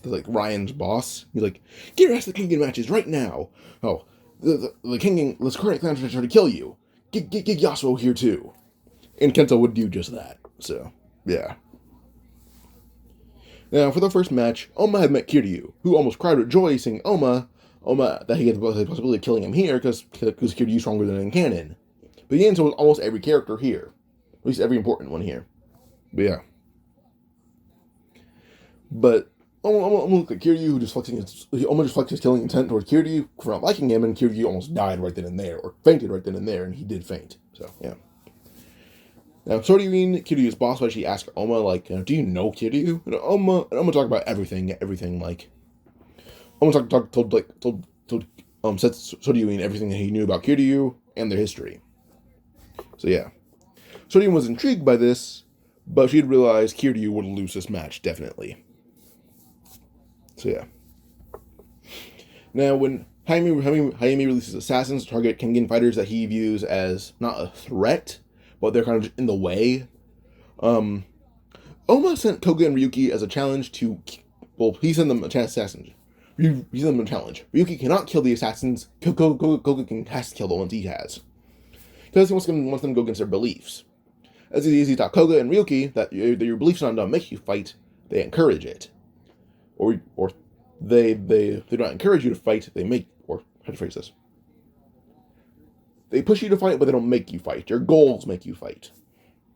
like Ryan's boss. He's like, "Get your ass to the Kengan matches right now. Oh, the Kengan, let's current clan try to kill you. Get Yasuo here too." And Kenzo would do just that. So yeah. Now for the first match, Ohma had met Kiryu, who almost cried with joy seeing Ohma that he had the possibility of killing him here because Kiryu's stronger than in canon. But he answered with almost every character here, at least every important one here. But yeah. But Ohma looked at Kiryu, who just flexed his killing intent towards Kiryu for not liking him, and Kiryu almost died right then and there, or fainted right then and there, and he did faint. So yeah. Now, Soryuin, Kiryu's boss, would actually ask Ohma, like, "Do you know Kiryu?" And Ohma talked about everything, like. Ohma told Soryuin everything that he knew about Kiryu and their history. So yeah. Soryuin was intrigued by this, but she'd realized Kiryu would lose this match, definitely. So yeah. Now, when Jaime releases assassins to target Kengan fighters that he views as not a threat, but they're kind of just in the way, Ohma sent Koga and Ryuki as a challenge to... Well, he sent them a assassin. He sent them a challenge. Ryuki cannot kill the assassins. Koga has to kill the ones he has. Because he wants them to go against their beliefs. as you taught Koga and Ryuki that your beliefs don't make you fight, they encourage it. Or they don't encourage you to fight, they make, or how to phrase this. They push you to fight, but they don't make you fight. Your goals make you fight.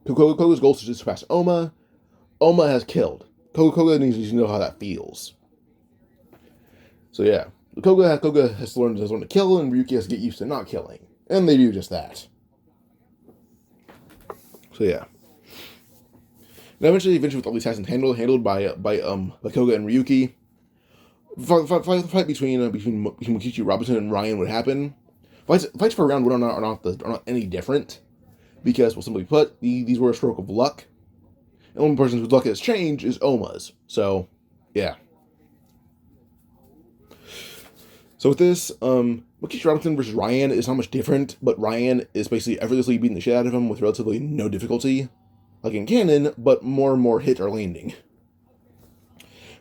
Koga's goal is to surpass Ohma. Ohma has killed. Koga needs to know how that feels. So yeah, Koga has learned to kill, and Ryuki has to get used to not killing, and they do just that. So yeah. Now eventually with all these assassins handled by Koga and Ryuki, fight between Mokichi Robinson and Ryan would happen. Fights for round one are not any different, because, well, simply put, these were a stroke of luck. And the only person whose luck has changed is Ohma's. So, yeah. So with this, Mokichi Robinson versus Ryan is not much different, but Ryan is basically effortlessly beating the shit out of him with relatively no difficulty, like in canon, but more and more hit are landing.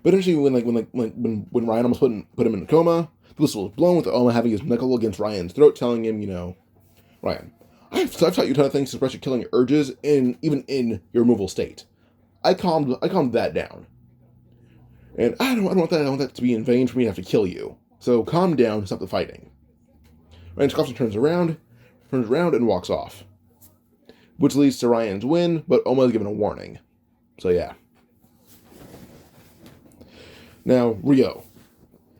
But eventually, when Ryan almost put him in a coma, the whistle was blown, with Ohma having his knuckle against Ryan's throat, telling him, Ryan, I've taught you a ton of things to suppress your killing urges, even in your removal state. I calmed that down, and I don't want that to be in vain for me to have to kill you. So calm down and stop the fighting. Ryan Scoffson turns around and walks off, which leads to Ryan's win, but Ohma is given a warning. So yeah. Now Ryo.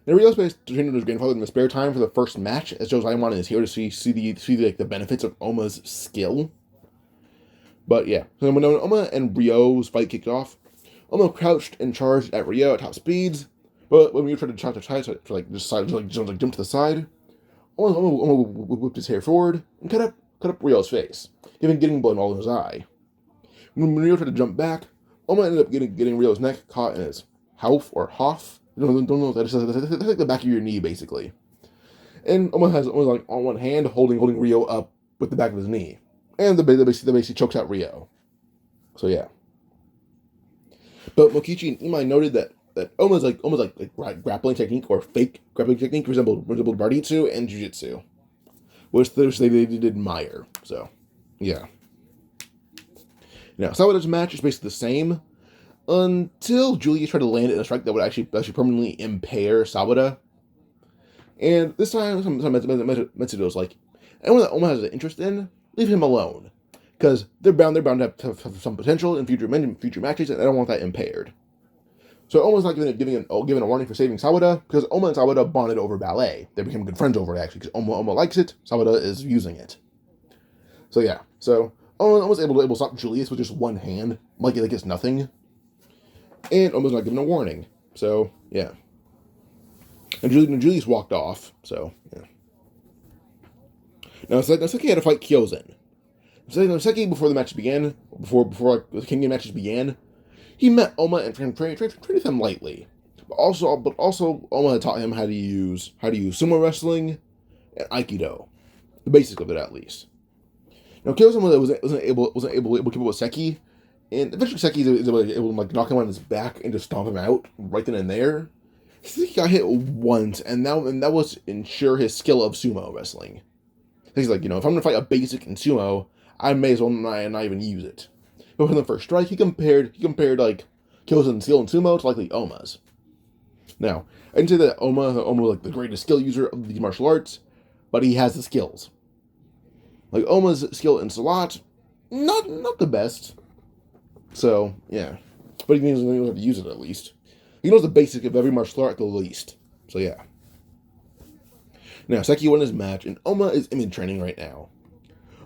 Now Ryo's based training with his grandfather in the spare time for the first match, as Josiah is here to see the benefits of Ohma's skill. But yeah, so when Ohma and Ryo's fight kicked off, Ohma crouched and charged at Ryo at top speeds. But when Ryo tried to jump to the side, Ohma whipped his hair forward and cut up Ryo's face, getting blood all in his eye. When Ryo tried to jump back, Ohma ended up getting Ryo's neck caught in his Hauf or Hoff. Don't know that's like the back of your knee, basically. And Ohma has on one hand holding Ryo up with the back of his knee, and the basically chokes out Ryo. So yeah. But Mokichi and Imai noted that Ohma's like grappling technique or fake grappling technique resembled Barditsu and Jiu-Jitsu, which they did admire. So yeah. Now Sawada's match is basically the same, until Julius tried to land it in a strike that would actually permanently impair Sawada. And this time, Metsudo's like, anyone that Ohma has an interest in, leave him alone, because they're bound to have some potential in future matches, and I don't want that impaired. So Ohma's not given a warning for saving Sawada, because Ohma and Sawada bonded over ballet. They became good friends over it, actually, because Ohma likes it, Sawada is using it. So yeah, so Ohma was able to stop Julius with just one hand, like it's nothing. And Ohma's not given a warning. So, yeah. And Julius walked off. So, yeah. Now, Seki had to fight Kyojin. Seki, before the match began, before the Kingdom matches began, he met Ohma and treated him lightly. But also, Ohma had taught him how to use sumo wrestling and Aikido. The basics of it, at least. Now, Kyojin wasn't able to keep up with Seki. And eventually Seki is able to knock him on his back and just stomp him out right then and there. He got hit once, and that was ensure his skill of sumo wrestling. He's like, if I'm going to fight a basic in sumo, I may as well not even use it. But for the first strike, he compared like Kyojin's skill in sumo to likely Ohma's. Now, I didn't say that Ohma was like the greatest skill user of these martial arts, but he has the skills. Like Ohma's skill in Salat, not the best. So, yeah. But he knows how to use it, at least. He knows the basic of every martial art, at the least. So, yeah. Now, Seki won his match, and Ohma is image training right now.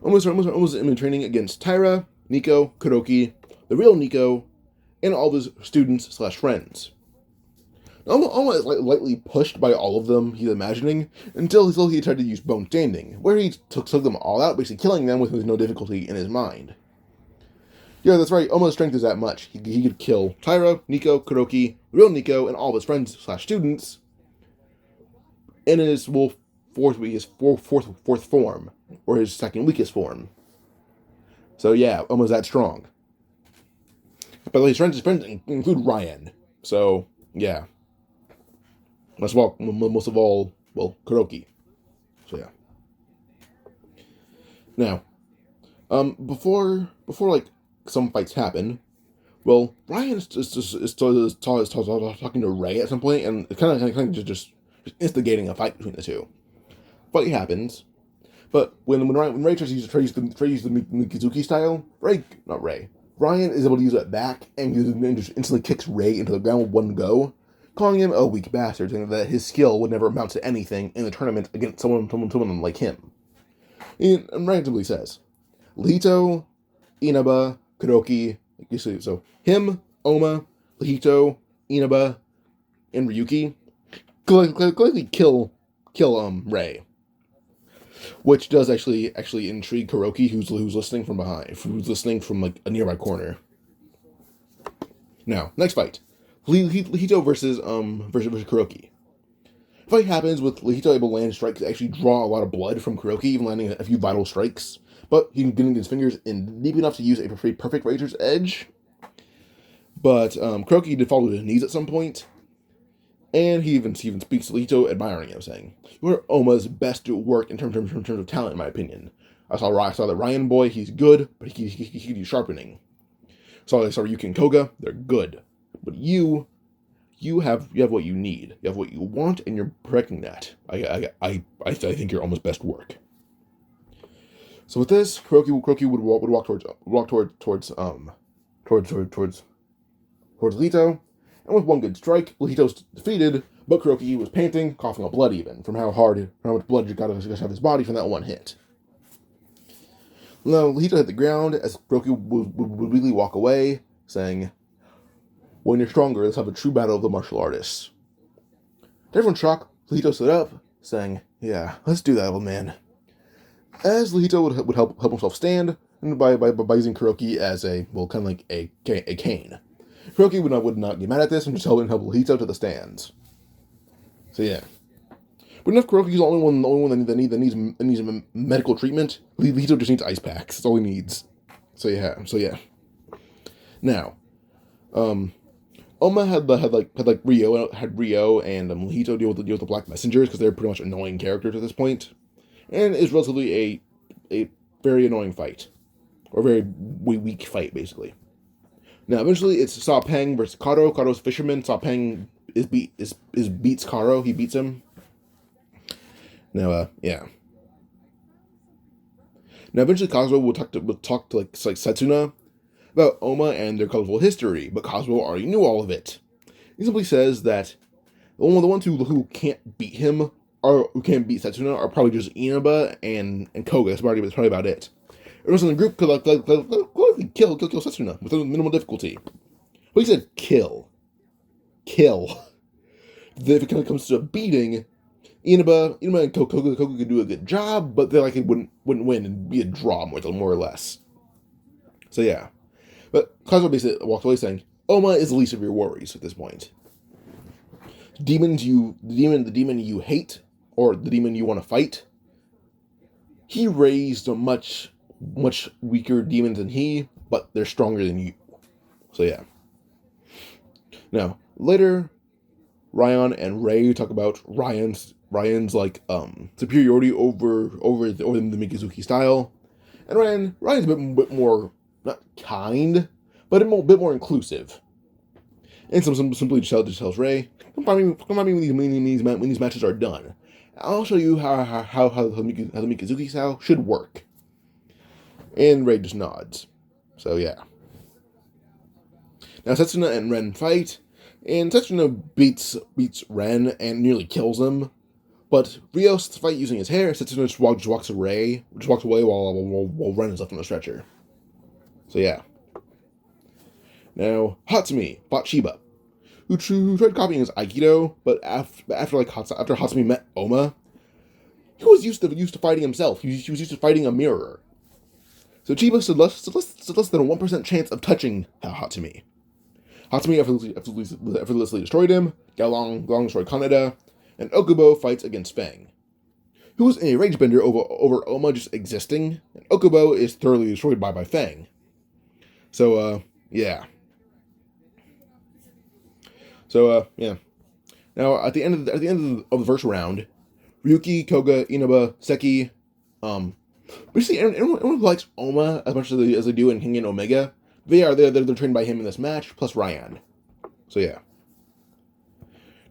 Ohma's image training against Taira, Nico, Kuroki, the real Nico, and all of his students/friends. Ohma is lightly pushed by all of them, he's imagining, until he tried to use Bone Standing, where he took them all out, basically killing them with no difficulty in his mind. Yeah, that's right, Ohma's strength is that much. He could kill Taira, Nico, Kuroki, real Nico, and all of his friends/students in his fourth form, or his second weakest form. So yeah, Ohma's that strong. But his friends include Ryan. So yeah, most of all, Kuroki. So yeah. Now, before some fights happen. Well, Ryan is talking to Ray at some point, and it's kind of just instigating a fight between the two. Fight happens, but when Ray tries to use the Mikizuki style, Ryan is able to use it back and just instantly kicks Ray into the ground with one go, calling him a weak bastard, saying that his skill would never amount to anything in the tournament against someone like him. And Ryan simply says, Lihito, Inaba, Kuroki, so him, Ohma, Lihito, Inaba, and Ryuki collectively kill Ray, which does actually intrigue Kuroki, who's listening from behind, who's listening from like a nearby corner. Now, next fight, Lihito versus Kuroki. Fight happens with Lihito able to land strikes that actually draw a lot of blood from Kuroki, even landing a few vital strikes. But he can get his fingers in deep enough to use a perfect Razor's Edge. But Kuroki did fall to his knees at some point, and he even speaks to Lihito, admiring him, saying, "You are Ohma's best work in terms of talent, in my opinion. I saw that Ryan boy, he's good, but he needs sharpening. Saw Ryuki and Koga, they're good, but you have what you need, you have what you want, and you're perfecting that. I think you're Ohma's best work." So with this, Kuroki would walk towards Lihito, and with one good strike, Lihito's defeated, but Kuroki was panting, coughing up blood even, from how much blood you got out of his body from that one hit. Now, Lihito hit the ground as Kuroki would weakly walk away, saying, "When you're stronger, let's have a true battle of the martial artists." To everyone's shock, Lihito stood up, saying, "Yeah, let's do that, old man." As Lihito would help himself stand, and by using Kuroki as kind of like a cane. Kuroki would not get mad at this and just help Lihito to the stands. So yeah. But enough Kuroki's the only one that needs medical treatment. Lihito just needs ice packs. That's all he needs. So yeah. Now, Ohma had Rio and Lihito deal with the Black Messengers because they're pretty much annoying characters at this point. And it's relatively a very annoying fight. Or a very weak fight, basically. Now, eventually, it's Sa Peng versus Karo. Karo's fisherman. Sa Peng beats Karo. He beats him. Now, yeah. Now, eventually, Kazuo will talk to like Setsuna about Ohma and their colorful history, but Kazuo already knew all of it. He simply says that the ones who can't beat him or who can't beat Setsuna are probably just Inaba and Koga. That's probably about it. The rest of the group could kill Setsuna with minimal difficulty. But he said kill. If it comes to beating, Inaba and Koga could do a good job, but they likely wouldn't win and be a draw more or less. So yeah. But Kazuo basically walked away saying, Ohma is the least of your worries at this point. The demon you hate, or the demon you want to fight, he raised a much weaker demons than he, but they're stronger than you. So yeah. Now, later, Ryan and Ray talk about Ryan's superiority over the Mikizuki style. And Ryan's a bit more, not kind, but a bit more inclusive. And simply just tells Ray, come find me when these matches are done. I'll show you how the Mikizuki style should work. And Ray just nods. So yeah. Now Setsuna and Ren fight, and Setsuna beats Ren and nearly kills him. But Ryo fight using his hair. Setsuna just walks away while Ren is left on the stretcher. So yeah. Now Hatsumi fought Shiba, who tried copying his Aikido, but after Hatsumi met Ohma, he was used to fighting himself. He was used to fighting a mirror. So Chiba stood less than a 1% chance of touching Hatsumi. Hatsumi effortlessly destroyed him, Gaolong destroyed Kaneda, and Okubo fights against Fang, who was in a rage bender over Ohma just existing, and Okubo is thoroughly destroyed by Fang. So, yeah. So, yeah. Now, at the end of the first round, Ryuki, Koga, Inaba, Seki, basically everyone who likes Ohma as much as they do in King and Omega they're trained by him in this match, plus Ryan. So yeah.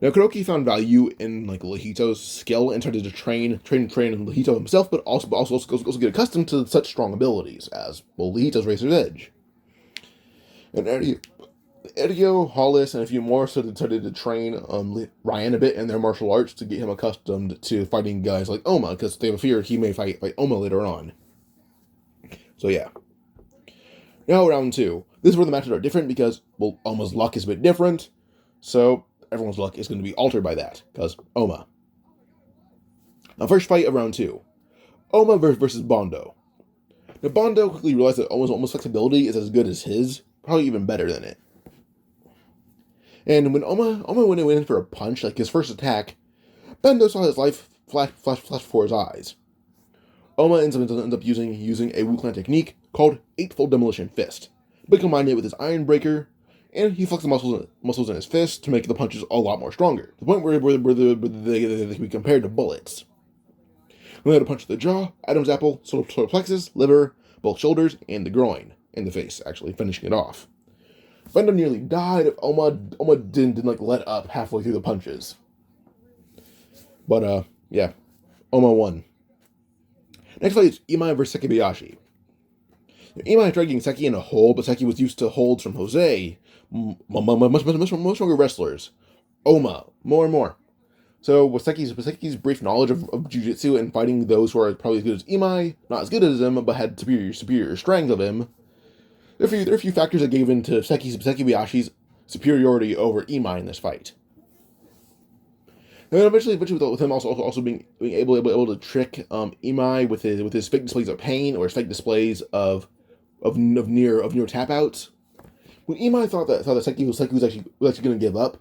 Now Kuroki found value in like Lehito's skill and started to train Lehito himself, but also get accustomed to such strong abilities as Lehito's Razor's Edge. And Edio, Hollis, and a few more started to train Ryan a bit in their martial arts to get him accustomed to fighting guys like Ohma, because they have a fear he may fight Ohma later on. So yeah. Now round 2. This is where the matches are different because, well, Ohma's luck is a bit different, so everyone's luck is going to be altered by that, because Ohma. Now first fight of round 2. Ohma versus Bondo. Now Bondo quickly realized that Ohma's flexibility is as good as his, probably even better than it. And when Ohma went in for a punch, like his first attack, Bondo saw his life flash before his eyes. Ohma ends up using a Wu Clan technique called Eightfold Demolition Fist, but combined it with his Iron Breaker, and he flexed the muscles in his fist to make the punches a lot more stronger, to the point where they can be compared to bullets. When they had a punch to the jaw, Adam's apple, solar plexus, liver, both shoulders, and the groin, and the face, actually, finishing it off. Bondo nearly died if Ohma didn't like let up halfway through the punches. But yeah, Ohma won. Next fight is Imai versus Sekibayashi. Imai tried getting Seki in a hold, but Seki was used to holds from Jose, much stronger wrestlers. Ohma, more and more. So with Seki's brief knowledge of jiu-jitsu and fighting those who are probably as good as Imai, not as good as him, but had superior strength of him, there are a few factors that gave into Sekibayashi's superiority over Imai in this fight. And then eventually with him also being able to trick Imai with his fake displays of pain or his fake displays of near tap outs. When Imai thought that Seki was actually going to give up,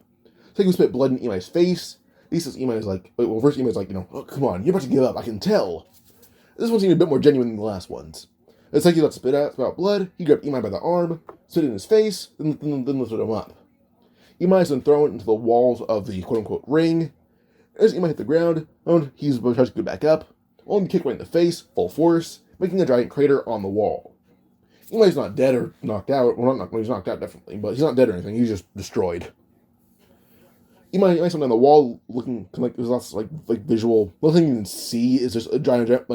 Seki would spit blood in Imai's face. He says Imai's like, well, first Imai's like, oh, come on, you're about to give up, I can tell. This one seemed a bit more genuine than the last ones. As Seki let spit out blood, he grabbed Imai by the arm, spit in his face, then lifted him up. Imai is then thrown into the walls of the quote-unquote ring. As Imai hit the ground, he's trying to get back up, only kick right in the face, full force, making a giant crater on the wall. Imai's not dead or knocked out. Well, he's knocked out, definitely, but he's not dead or anything. He's just destroyed. Imai's standing on the wall, looking like there's lots of like visual. The only thing you can see is just a giant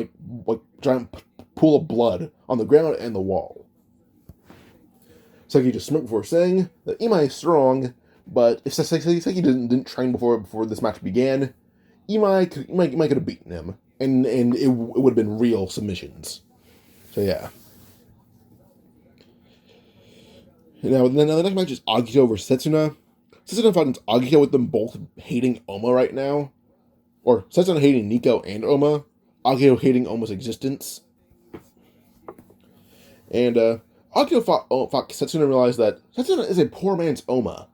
pool of blood on the ground and the wall. Seki just smirked before saying that Imai is strong, but if Seki didn't train before this match began, Imai could have beaten him, and it would have been real submissions. So yeah. Now the next match is Agito versus Setsuna. Setsuna fought against Agito with them both hating Ohma right now. Or Setsuna hating Nico and Ohma. Agito hating Ohma's existence. And Agito fought Setsuna and realized that Setsuna is a poor man's Ohma.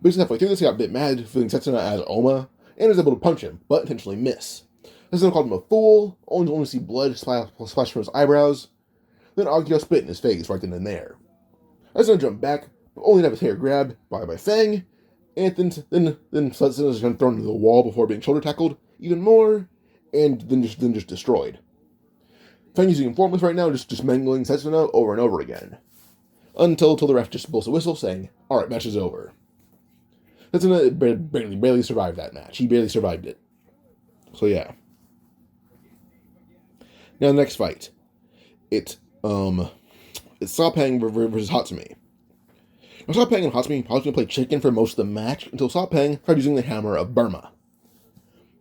Basically halfway through this, he got a bit mad feeling Setsuna as Ohma, and was able to punch him, but intentionally miss. Setsuna called him a fool, only to see blood splash from his eyebrows. Then Agito spit in his face right then and there. Setsuna jumped back, but only to have his hair grabbed by Fang, and then Setsuna is thrown into the wall before being shoulder tackled even more, and then just destroyed. Fang using informants right now, just mangling Setsuna over and over again. Until the ref just blows a whistle saying, alright, match is over. Setsuna barely survived that match. He barely survived it. So yeah. Now the next fight. It's Sapang versus Hatsumi. Now Sapang and Hatsumi played chicken for most of the match until Sapang tried using the hammer of Burma.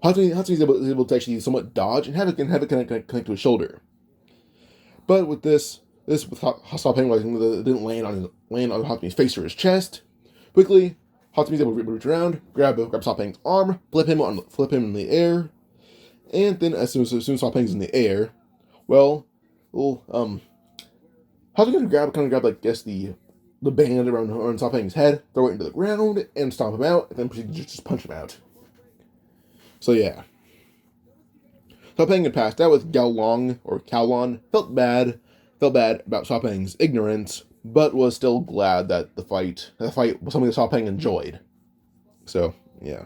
Hatsumi is able to actually somewhat dodge and have it connect to his shoulder. But with this with Sapang didn't land on Hatsumi's face or his chest. Quickly, Hatsumi's able to reach around, grab Sapang's arm, flip him in the air, and then as soon as Sapang's in the air, Hatsumi's gonna grab like the band around Sapang's head, throw it into the ground, and stomp him out, and then proceed to just punch him out. So yeah. Sapang had passed out with Kowlon, felt bad about Sapang's ignorance, but was still glad that the fight was something that Sapang enjoyed. So, yeah.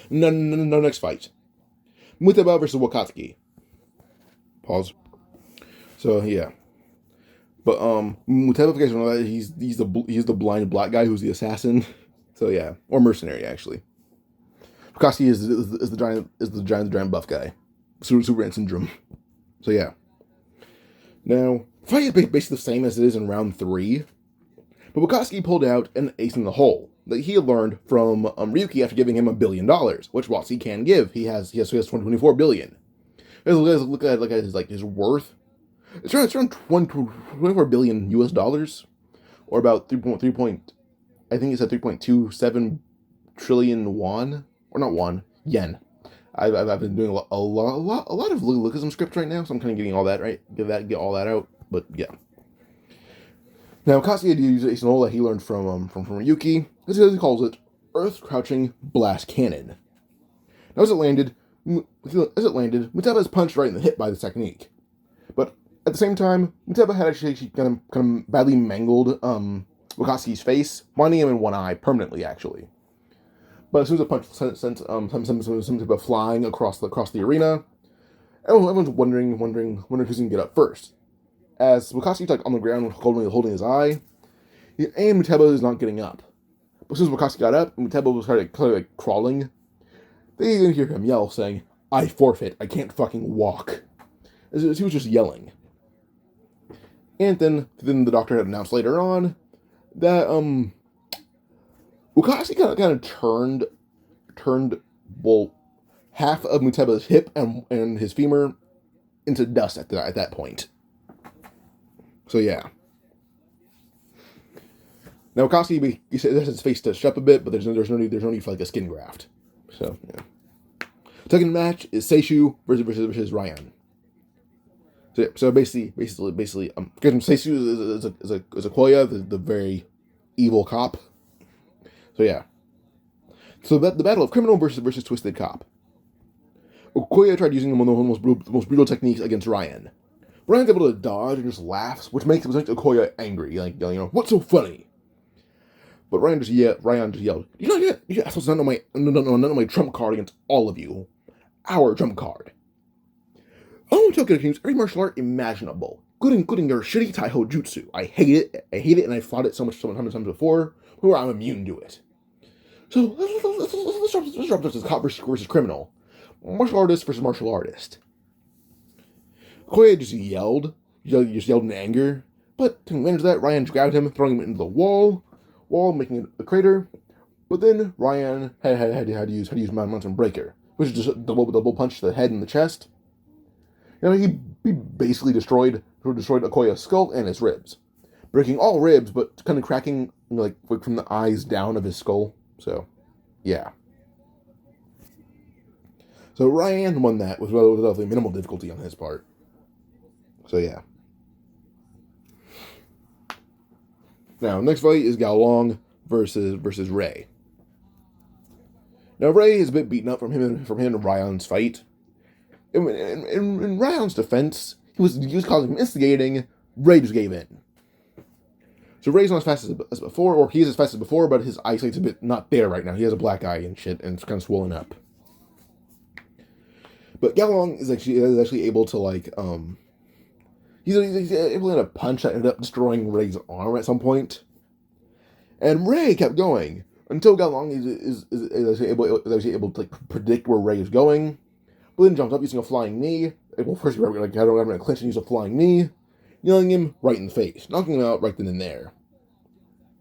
No, next fight. Mutaba versus Wakatsuki. Pause. So, yeah. But Muteba, if you guys don't know that, he's the blind black guy who's the assassin. So yeah, or mercenary actually. Bukowski is the giant buff guy, Superman syndrome. So yeah. Now fight is basically the same as it is in round 3, but Bukowski pulled out an ace in the hole that he had learned from Ryuki after giving him $1 billion, which whilst he can give, he has 24 billion. Look at his worth. It's around 24 billion US dollars, or about 3. I think he said 3.27 trillion won, or not won, yen. I've been doing a lot of Lookism scripts right now, so I'm kind of getting all that right, get all that out. But yeah. Now Kasi had used a that he learned from Ryuki. As he calls it, Earth Crouching Blast Cannon. Now as it landed, Muteba is punched right in the hip by the technique. But at the same time, Muteba had actually kind of badly mangled Wakatsuki's face, blinding him in one eye permanently, actually. But as soon as the punch sent Muteba flying across the arena, everyone's wondering who's going to get up first. As Wakatsuki's on the ground holding his eye, and Muteba is not getting up. But as soon as Wakatsuki got up, and Muteba was kind of crawling, they didn't hear him yell, saying, "I forfeit, I can't fucking walk." As he was just yelling. And then the doctor had announced later on that Wakatsuki kind of turned half of Muteba's hip and his femur into dust at that point. So yeah. Now Wakatsuki, he said his face touched up a bit, but there's no need for like a skin graft. So yeah. Second match is Seishu versus Ryan. So basically, Seishu is a Koya, the very evil cop. So yeah. So the battle of criminal versus twisted cop. Okoye tried using one of the most brutal techniques against Ryan. Ryan's able to dodge and just laughs, which makes Okoye angry. Like, what's so funny? But Ryan just yelled, "You assholes don't know my trump card against all of you. Our trump card. All Tokyo teams every martial art imaginable, including your shitty Taiho Jutsu. I hate it, and I fought it so many times before, where I'm immune to it. So let's drop this cop versus criminal, martial artist versus martial artist." Koya just yelled in anger, but to manage that, Ryan just grabbed him, throwing him into the wall, making a crater. But then Ryan had to use Mountain Breaker, which is just a double punch to the head and the chest. He basically destroyed Okoya's skull and his ribs, breaking all ribs, but kind of cracking like from the eyes down of his skull. So, yeah. So Ryan won that with relatively minimal difficulty on his part. So yeah. Now next fight is Gao Long versus Ray. Now Ray is a bit beaten up from him and Ryan's fight. In Ryan's defense, he was causing him instigating. Ray just gave in. So Ray's not as fast as before, or he is as fast as before, but his eyesight's a bit not there right now. He has a black eye and shit, and it's kind of swollen up. But Gao Long is actually able to he's able to punch that ended up destroying Ray's arm at some point. And Ray kept going until Gao Long is actually able to predict where Ray is going. But then jumps up using a flying knee. Well, first, I'm going to clinch and use a flying knee, nailing him right in the face, knocking him out right then and there.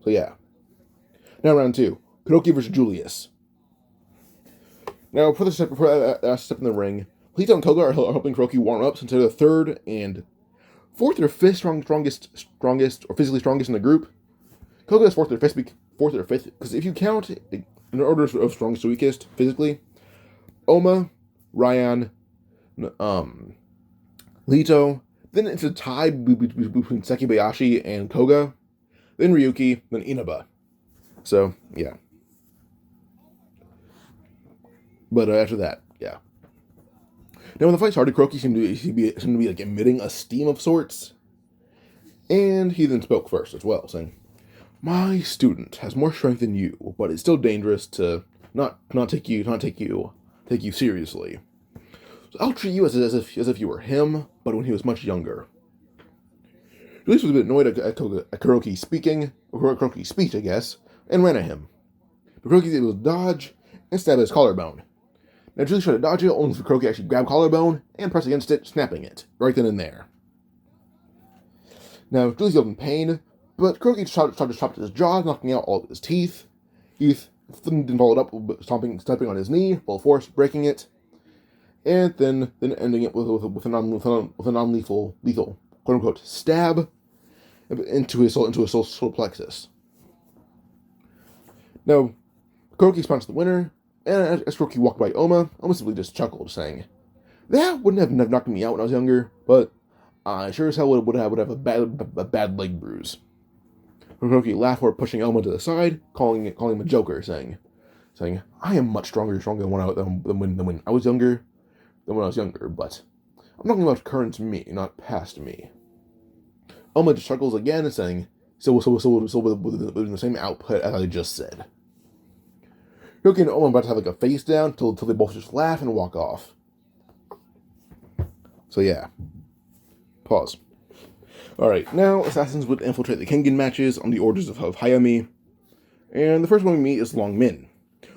So yeah. Now round 2, Kuroki versus Julius. Now before I step in the ring, Lito and Koga are helping Kuroki warm up since they're the third and fourth or fifth strongest or physically strongest in the group. Koga is fourth or fifth because if you count in order of strongest to weakest physically, Ohma, Ryan, Lito, then it's a tie between Sekibayashi and Koga, then Ryuki, then Inaba. So, yeah. But after that, yeah. Now when the fight started, Kuroki seemed to be like emitting a steam of sorts, and he then spoke first as well, saying, "My student has more strength than you, but it's still dangerous to not take you seriously. So I'll treat you as if you were him, but when he was much younger. Julius was a bit annoyed at Kuroki's speech, I guess, and ran at him. But Kuroki was able to dodge and stab at his collarbone. Now Julius tried to dodge it, only for Kuroki actually grabbed collarbone and pressed against it, snapping it, right then and there. Now Julius yelled in pain, but Kuroki tried to chop at his jaw, knocking out all of his teeth. He then followed up with stepping on his knee, full force, breaking it, and then ending it with a non-lethal, quote-unquote, stab into his solar plexus. Now, Kuroki punched the winner, and as Kuroki walked by Ohma simply just chuckled, saying, "That wouldn't have knocked me out when I was younger, but I sure as hell would have a bad leg bruise." Kuroki laughed before pushing Ohma to the side, calling him a joker, saying, "I am much stronger than when I was younger, but I'm talking about current me, not past me." Ohma just chuckles again, saying, "So with the same output as I just said." Kuroki and Ohma about to have like a face down till they both just laugh and walk off. So yeah. Pause. Alright, now assassins would infiltrate the Kengan matches on the orders of Hayami. And the first one we meet is Long Min.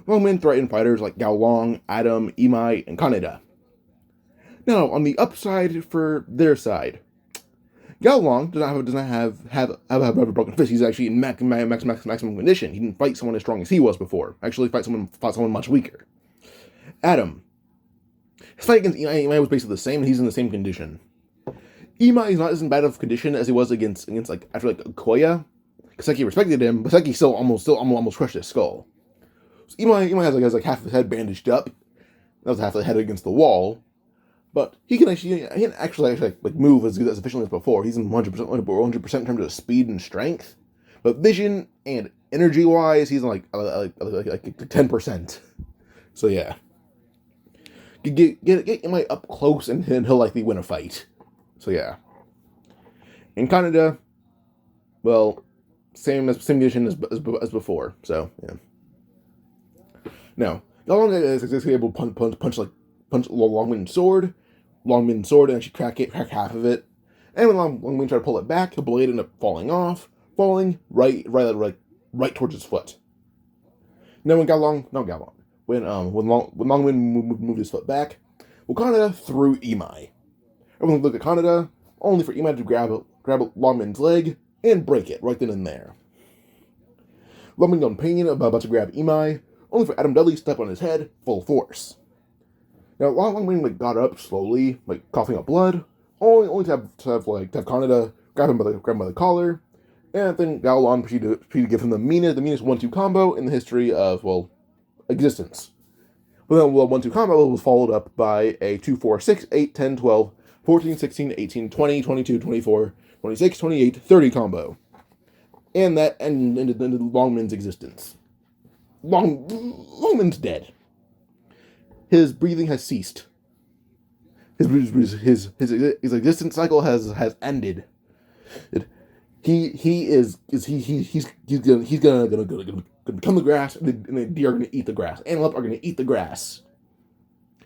Long Min threatened fighters like Gao Long, Adam, Imai, and Kaneda. Now, on the upside for their side, Gao Long does not have a broken fist. He's actually in maximum condition. He didn't fight someone as strong as he was before. Actually, fought someone much weaker. Adam, his fight against Imai was basically the same, and he's in the same condition. Imai is not as in bad of condition as he was against after Koya. Kaseki respected him, but Kaseki still almost crushed his skull. So Imai has half his head bandaged up. That was half the head against the wall. But he can actually move as efficiently as before. He's in 100% in terms of speed and strength. But vision and energy wise, he's like 10%. So yeah. Get Imai up close and he'll likely win a fight. So yeah. In Canada, well, same condition as before. So yeah. Now, Long is able to punch Long Min's sword, and actually crack half of it. And when Long Min tried to pull it back, the blade ended up falling right towards his foot. Now when Long Min moved his foot back, Kaneda threw Imai. Everyone looked at Kaneda, only for Imai to grab Long Min's leg and break it right then and there. Long Min got pain about to grab Imai, only for Adam Dudley to step on his head full force. Now Long Min got up slowly, coughing up blood, only to have Kaneda grab him by the collar, and then Gao Long proceeded to give him the meanest 1-2 combo in the history of existence. But then the 1-2 combo was followed up by a 2-4, 6, 8, 10, 12, 14, 16, 18, 20, 22, 24, 26, 28, 30 combo. And that ended Long Min's existence. Long Min's dead. His breathing has ceased. His existence cycle has ended. He's gonna become the grass, and the deer are gonna eat the grass. Antelope are gonna eat the grass.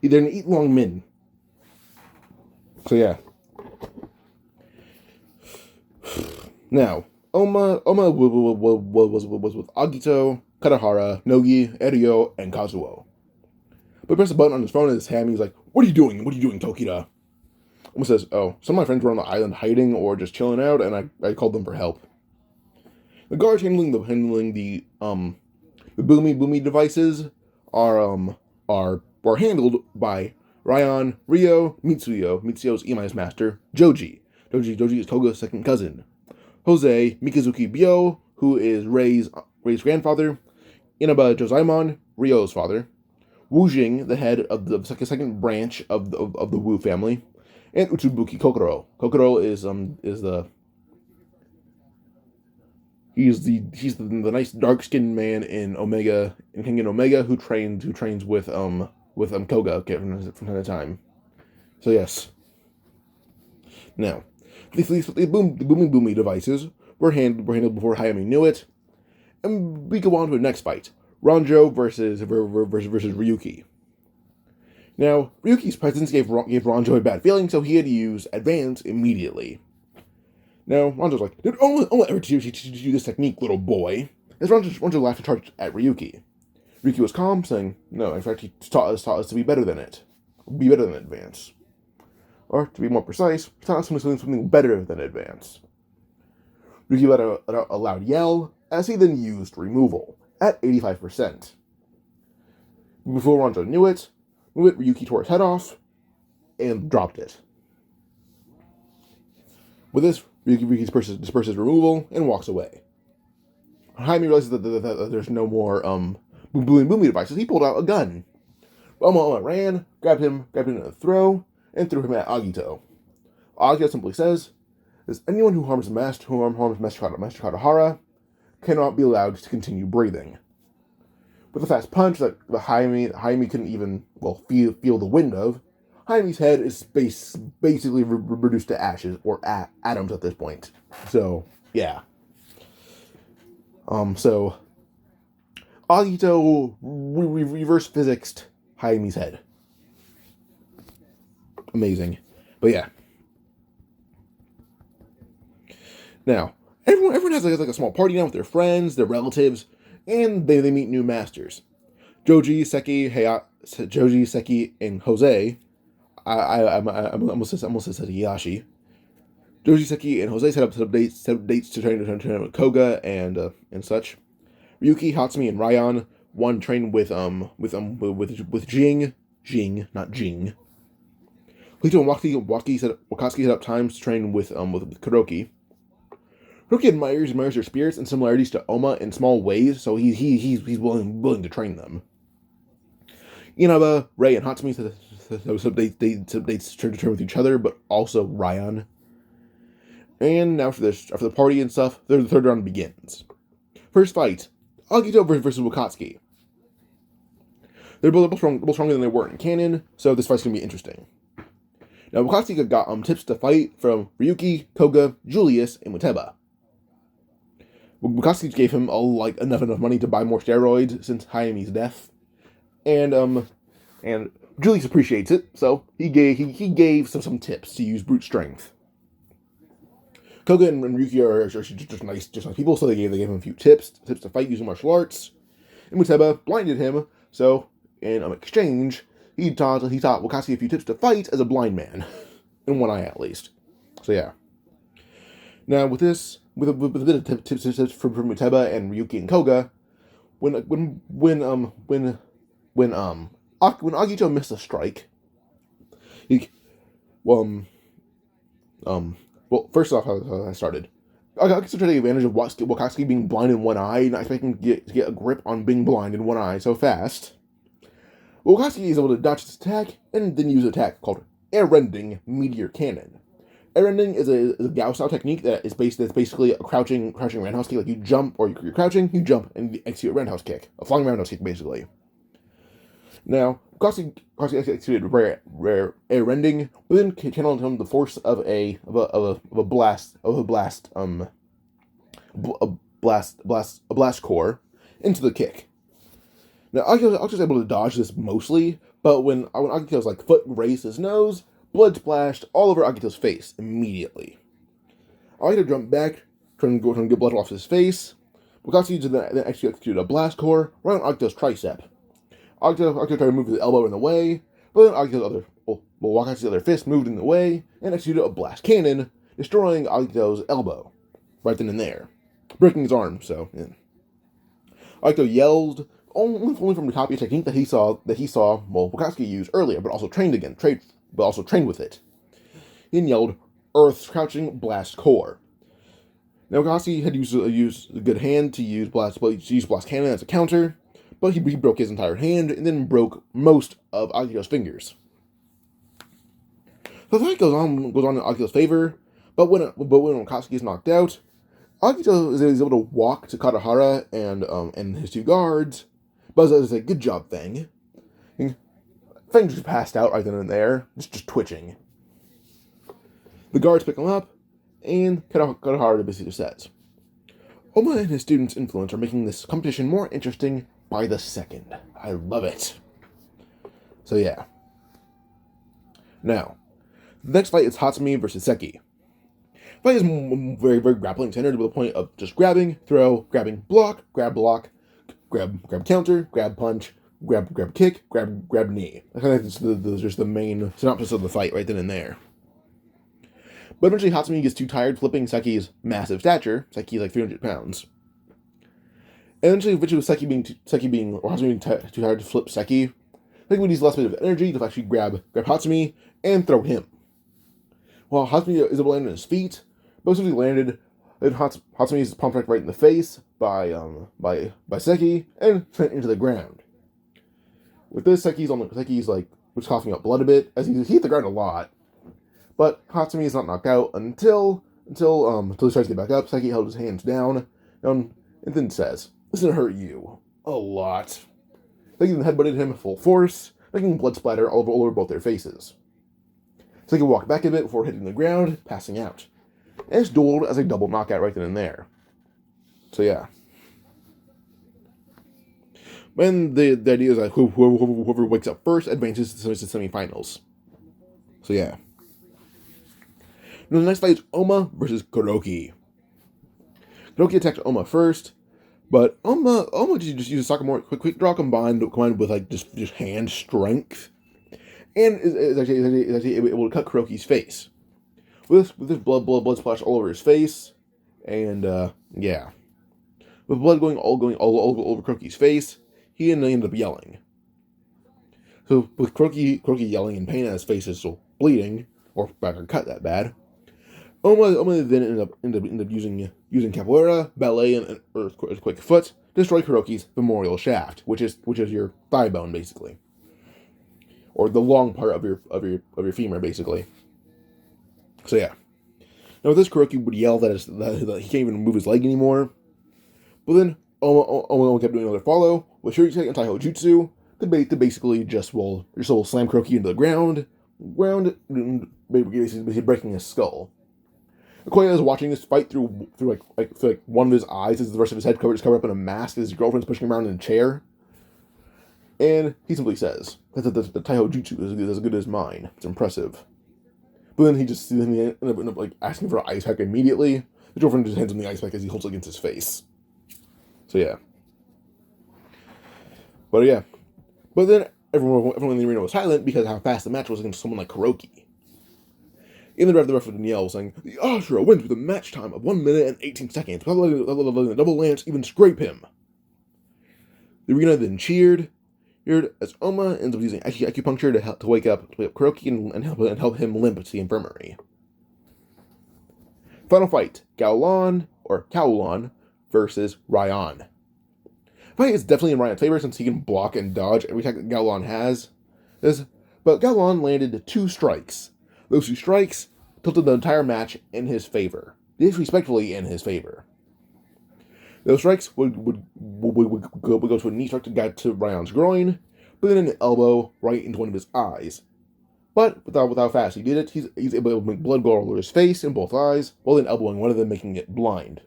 They're gonna eat Long Min. So yeah. Now, Ohma was with Agito, Katahara, Nogi, Eryo, and Kazuo. But he pressed a button on his phone in his hand. He's like, "What are you doing? What are you doing, Tokita?" Ohma says, "Oh, some of my friends were on the island hiding or just chilling out, and I called them for help." The guards handling the boomy devices are handled by Ryan, Ryo, Mitsuyo's Imai's master, Joji. Joji is Toga's second cousin. Jose, Mikazuki Byo, who is Rei's grandfather. Inaba Jozaimon, Ryo's father. Wu Jing, the head of the second branch of the Wu family. And Utsubuki Kokoro. Kokoro is the nice dark skinned man in Kengan Omega who trains with Koga from time to time. So yes. Now, the boomy devices were handled before Hayami knew it, and we go on to the next fight: Ranjo versus Ryuki. Now, Ryuki's presence gave Ranjo a bad feeling, so he had to use Advance immediately. Now, Ranjo's like, "Did only ever teach you this technique, little boy?" As Ranjo laughed and charged at Ryuki. Ryuki was calm, saying, "No, in fact, he taught us to be better than it. Be better than advance. Or, to be more precise, he taught us something better than advance." Ryuki let out a loud yell, as he then used removal, at 85%. Before Ranjo knew it, Ryuki tore his head off, and dropped it. With this, Ryuki disperses removal, and walks away. Jaime realizes that there's no more boom devices. He pulled out a gun. Ohma ran, grabbed him in a throw, and threw him at Agito. Agito simply says, anyone who harms Master Katahara cannot be allowed to continue breathing. With a fast punch that Jaime couldn't even, feel the wind of, Jaime's head is basically reduced to ashes, or atoms at this point. So, yeah. So Agito reverse physicsed Jaime's head. Amazing. But yeah. Now, everyone has like a small party now with their friends, their relatives, and they meet new masters. Joji, Seki, and Jose. I almost said Hiyashi. Joji, Seki, and Jose set up dates to train with Koga and such. Ryuki, Hatsumi, and Ryan one trained with Jing, not Jing. Hito and Wakatsuki set up times to train with Kuroki. Kuroki admires their spirits and similarities to Ohma in small ways, so he's willing to train them. Inaba, Rei, and Hatsumi set dates to train with each other, but also Ryan. And now after the party and stuff, the third round begins. First fight, Agito versus Wakatsuki. They're both stronger than they were in canon, so this fight's gonna be interesting. Now Wakatsuki got tips to fight from Ryuki, Koga, Julius, and Muteba. Wakatsuki gave him enough money to buy more steroids since Jaime's death, and Julius appreciates it, so he gave some tips to use brute strength. Koga and Ryuki are just nice people, so they gave him a few tips to fight using martial arts. And Muteba blinded him, so in exchange, he taught Wakatsuki a few tips to fight as a blind man, in one eye at least. So yeah. Now with a bit of tips from Muteba and Ryuki and Koga, when Agito missed a strike, first off, how I started. Agito tried to take advantage of Wakatsuki being blind in one eye, not expecting to get a grip on being blind in one eye so fast. Wakatsuki is able to dodge this attack, and then use an attack called Air-Rending Meteor Cannon. Air-Rending is a Gao-style technique that's basically a crouching roundhouse kick. Like you jump, or you're crouching, you jump, and execute a roundhouse kick. A flying roundhouse kick, basically. Now, Wakatsuki executed rare Air-Rending, but then channeled him the force of a blast core into the kick. Now, Agito's able to dodge this mostly, but when Agito's foot grazed his nose, blood splashed all over Agito's face immediately. Agito jumped back, trying to get blood off his face. Wakatsuki then executed a blast core right on Agito's tricep. Agito tried to move his elbow in the way, but then Wakatsuki's other fist moved in the way and executed a blast cannon, destroying Agito's elbow right then and there, breaking his arm. So, yeah. Agito yelled only from the copy of technique that he saw Wakatsuki use earlier, but also trained with it. He then yelled, "Earth's crouching blast core." Now Wakatsuki had used a good hand to use blast cannon as a counter, but he broke his entire hand and then broke most of Agito's fingers. So the fight goes on in Agito's favor, but when Wakatsuki is knocked out, Agito is able to walk to Katahara and his two guards. But as a good job, Fang. Fang just passed out right then and there, just twitching. The guards pick him up, and Katahara basically says, "Ohma and his students' influence are making this competition more interesting by the second. I love it." So yeah. Now, the next fight is Hatsumi versus Seki. Fight is very, very grappling centered to the point of just grabbing, throw, grabbing, block, grab, counter, grab, punch, grab, kick, grab, knee. I think that's just the main synopsis of the fight right then and there. But eventually Hatsumi gets too tired flipping Seki's massive stature. Seki's like 300 pounds. And eventually with Seki being too tired to flip Seki, I think we need less bit of energy to actually grab Hatsumi and throw him. While Hatsumi is able to land on his feet, but he landed, and Hatsumi is pumped right in the face by Seki and sent into the ground. With this, Seki's like was coughing up blood a bit as he hit the ground a lot, but Hatsumi is not knocked out until he tries to get back up. Seki held his hands down, and then says, "This is gonna hurt you a lot." Seki then headbutted him full force, making blood splatter all over both their faces. Seki walked back a bit before hitting the ground, passing out. And it's dueled as a double knockout right then and there. So yeah. And the idea is that whoever wakes up first advances to the semifinals. So yeah. Now the next fight is Ohma versus Kuroki. Kuroki attacked Ohma first, but Ohma just used a Sakamori quick draw combined with like just hand strength, and is actually able to cut Kuroki's face. With this blood splash all over his face, and yeah, with blood going all over Kuroki's face, he ended up yelling. So with Kuroki yelling in pain and his face is still bleeding, or rather cut that bad, Ohma then ended up using capoeira, ballet, and earthquake foot to destroy Kuroki's femoral shaft, which is your thigh bone basically, or the long part of your femur basically. So yeah. Now with this, Kuroki would yell that he can't even move his leg anymore. But then Ohma kept doing another follow with Shuriken and Taiho Jutsu to basically just will slam Kuroki into the ground, basically breaking his skull. Okoye is watching this fight through one of his eyes as the rest of his head is covered up in a mask as his girlfriend's pushing him around in a chair. And he simply says that the Taiho Jutsu is as good as mine. It's impressive. But then he ended up like asking for an ice pack immediately. The girlfriend just hands him the ice pack as he holds it against his face. So yeah. But yeah. But then everyone in the arena was silent because of how fast the match was against someone like Kuroki. In the ref would yell, saying, "The Ashura wins with a match time of 1 minute and 18 seconds, without letting the double lance even scrape him." The arena then cheered as Ohma ends up using acupuncture to wake up Kuroki and help him limp to the infirmary. Final fight: Kowlon versus Ryan. The fight is definitely in Ryan's favor since he can block and dodge every attack that Kowlon has. But Kowlon landed 2 strikes. Those 2 strikes tilted the entire match in his favor, disrespectfully in his favor. Those strikes would go to a knee strike to Ryan's groin, but then an elbow right into one of his eyes. But without how fast he did it, he's able to make blood go all over his face and both eyes, while then elbowing one of them, making it blind.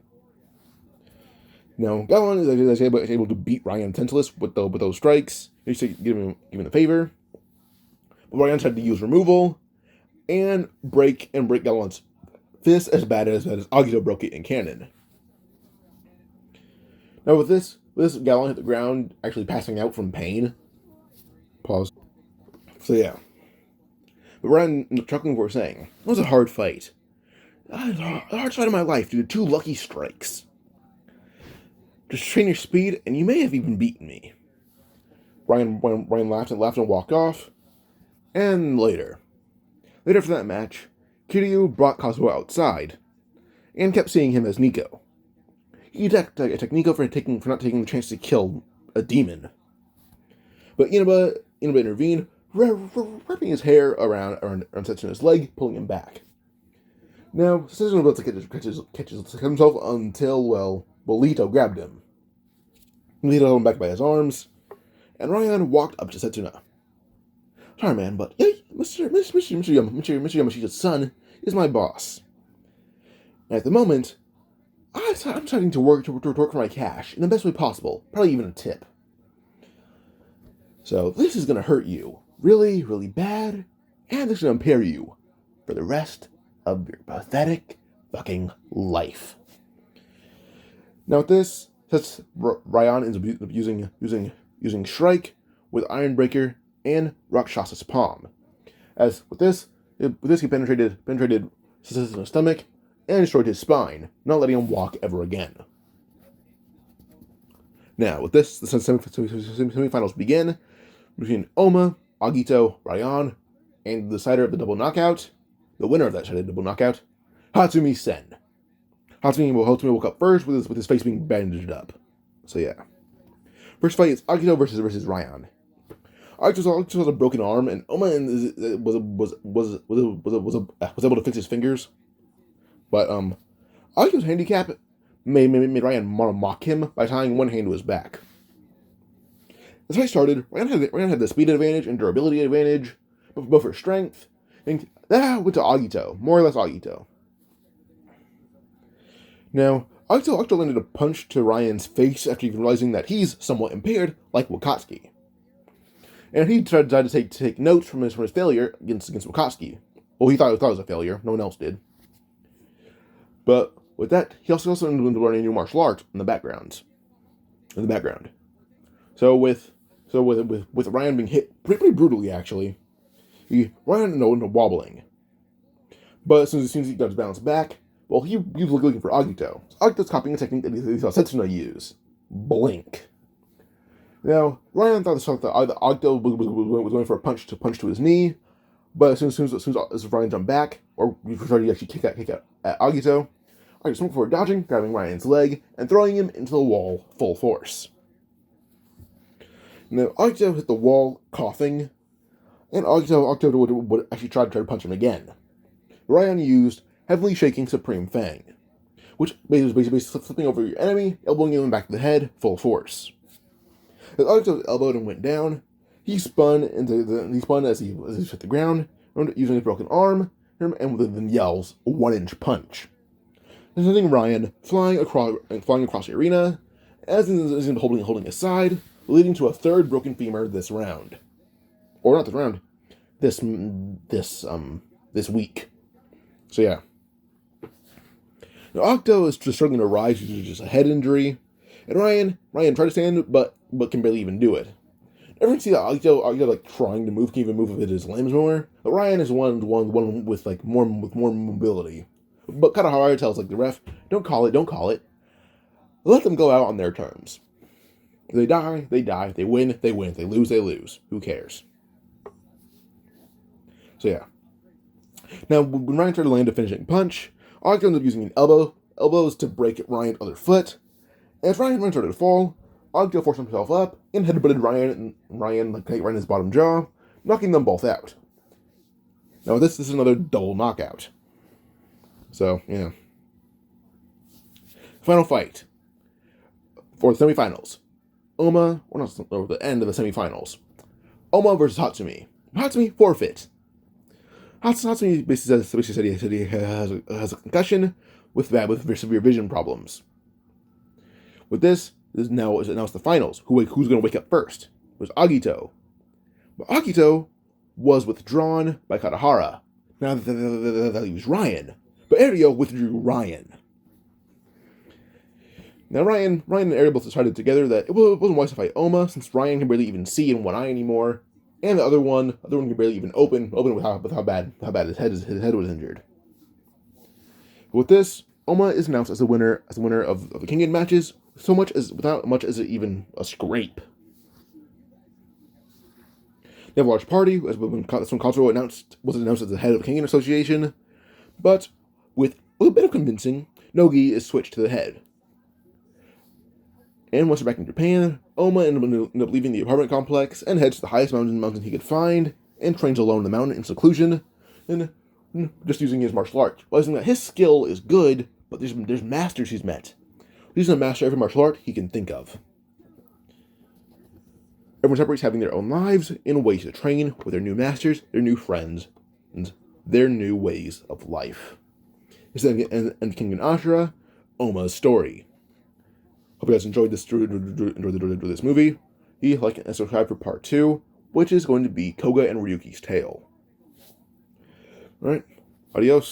Now, Kowlon is able to beat Ryan senseless with those strikes, give him the favor. But Ryan tried to use removal and break Kowlon's fist as bad as Agito broke it in canon. Now with this Kowlon hit the ground, actually passing out from pain. Pause. So yeah. But Ryan chuckling for saying, "It was a hard fight. The hardest fight of my life due to 2 lucky strikes. Just train your speed, and you may have even beaten me." Ryan laughed and walked off. And later after that match, Kiryu brought Kazuo outside, and kept seeing him as Nico. He attacked Nico for not taking the chance to kill a demon. But Inaba intervened, wrapping his hair around Setsuna's leg, pulling him back. Now, Setsuna was about to catch himself until, Lito grabbed him. Lito held him back by his arms, and Ryan walked up to Setsuna. "Sorry, man, but Mr. Yamashita's son is my boss. And at the moment, I'm starting to work for my cash in the best way possible, probably even a tip. So this is going to hurt you really, really bad, and this is going to impair you for the rest of your pathetic fucking life. Now with this, since Ryan ends up using Shrike with Iron Breaker and Rakshasa's Palm. As with this he penetrated his stomach and destroyed his spine, not letting him walk ever again. Now, with this, the semifinals begin between Ohma, Agito, Ryan, and the decider of the double knockout, the winner of that double knockout, Hatsumi Sen. Hatsumi woke up first with his face being bandaged up. So yeah. First fight is Agito versus Ryan. Agito has a broken arm, and Ohma was able to fix his fingers. But Agito's handicap made Ryan mock him by tying one hand to his back. As I started, Ryan had the speed advantage and durability advantage, both for strength, and that went to Agito, more or less Agito. Now, Agito landed a punch to Ryan's face after realizing that he's somewhat impaired, like Wakatsuki. And he tried to take notes from his failure against Wakatsuki. Well, he thought it was a failure. No one else did. But with that, he also ended up learning a new martial art in the background. So with Ryan being hit pretty brutally, actually, Ryan ended up wobbling. But as soon as he got his balance back, well, he was looking for Agito. So Agito's copying a technique that he saw Setsuna use. Blink. Now, Ryan thought that Agito was going for a punch to his knee, but as soon as Ryan jumped back, or he started to actually kick out at Agito, Agito went for dodging, grabbing Ryan's leg, and throwing him into the wall full force. Now, Agito hit the wall, coughing, and Agito would actually try to punch him again. Ryan used Heavily Shaking Supreme Fang, which was basically flipping over your enemy, elbowing him in the back of the head, full force. As Agito elbowed and went down, he spun as he hit the ground, using his broken arm, and then yells, a 1-inch punch, sending Ryan flying across the arena, as he's holding his side, leading to a third broken femur this round. Or not this round, this week. So yeah. Now Agito is just struggling to rise due to just a head injury, and Ryan tried to stand, but can barely even do it. Everyone see that Agito like trying to move, can even move with his limbs more, but Ryan is one with more mobility. But Katahara tells the ref, don't call it. Let them go out on their terms. If they die, they die. They win. If they lose, they lose. Who cares? So yeah. Now, when Ryan tried to land a finishing punch, Agito ended up using an elbows to break Ryan's other foot. And as Ryan started to fall, Agito forced himself up and headbutted Ryan hit right in his bottom jaw, knocking them both out. Now, this is another double knockout. So, yeah. Final fight for the semifinals. Ohma, or the end of the semifinals. Ohma versus Hatsumi. Hatsumi forfeit. Hatsumi basically said he has a concussion with severe vision problems. With this, is announced the finals. Who's going to wake up first? It was Agito. But Agito was withdrawn by Katahara. Now that leaves Ryan. But Ario withdrew Ryan. Now Ryan and Ario both decided together that it wasn't wise to fight Ohma, since Ryan can barely even see in one eye anymore, and the other one can barely even open with how bad his head was injured. With this, Ohma is announced as the winner of the King matches, without much as even a scrape. They have a large party, as when Katsuro was announced as the head of the King Association, but with a bit of convincing, Nogi is switched to the head. And once they're back in Japan, Ohma ended up leaving the apartment complex and heads to the highest mountain he could find, and trains alone in the mountain in seclusion, and just using his martial arts, realizing that his skill is good, but there's masters he's met. He's a master of every martial art he can think of. Everyone separates having their own lives in ways to train with their new masters, their new friends, and their new ways of life. Instead of King and Ashura, Ohma's story. Hope you guys enjoyed this movie. Like and subscribe for part 2, which is going to be Koga and Ryuki's tale. Alright, adios.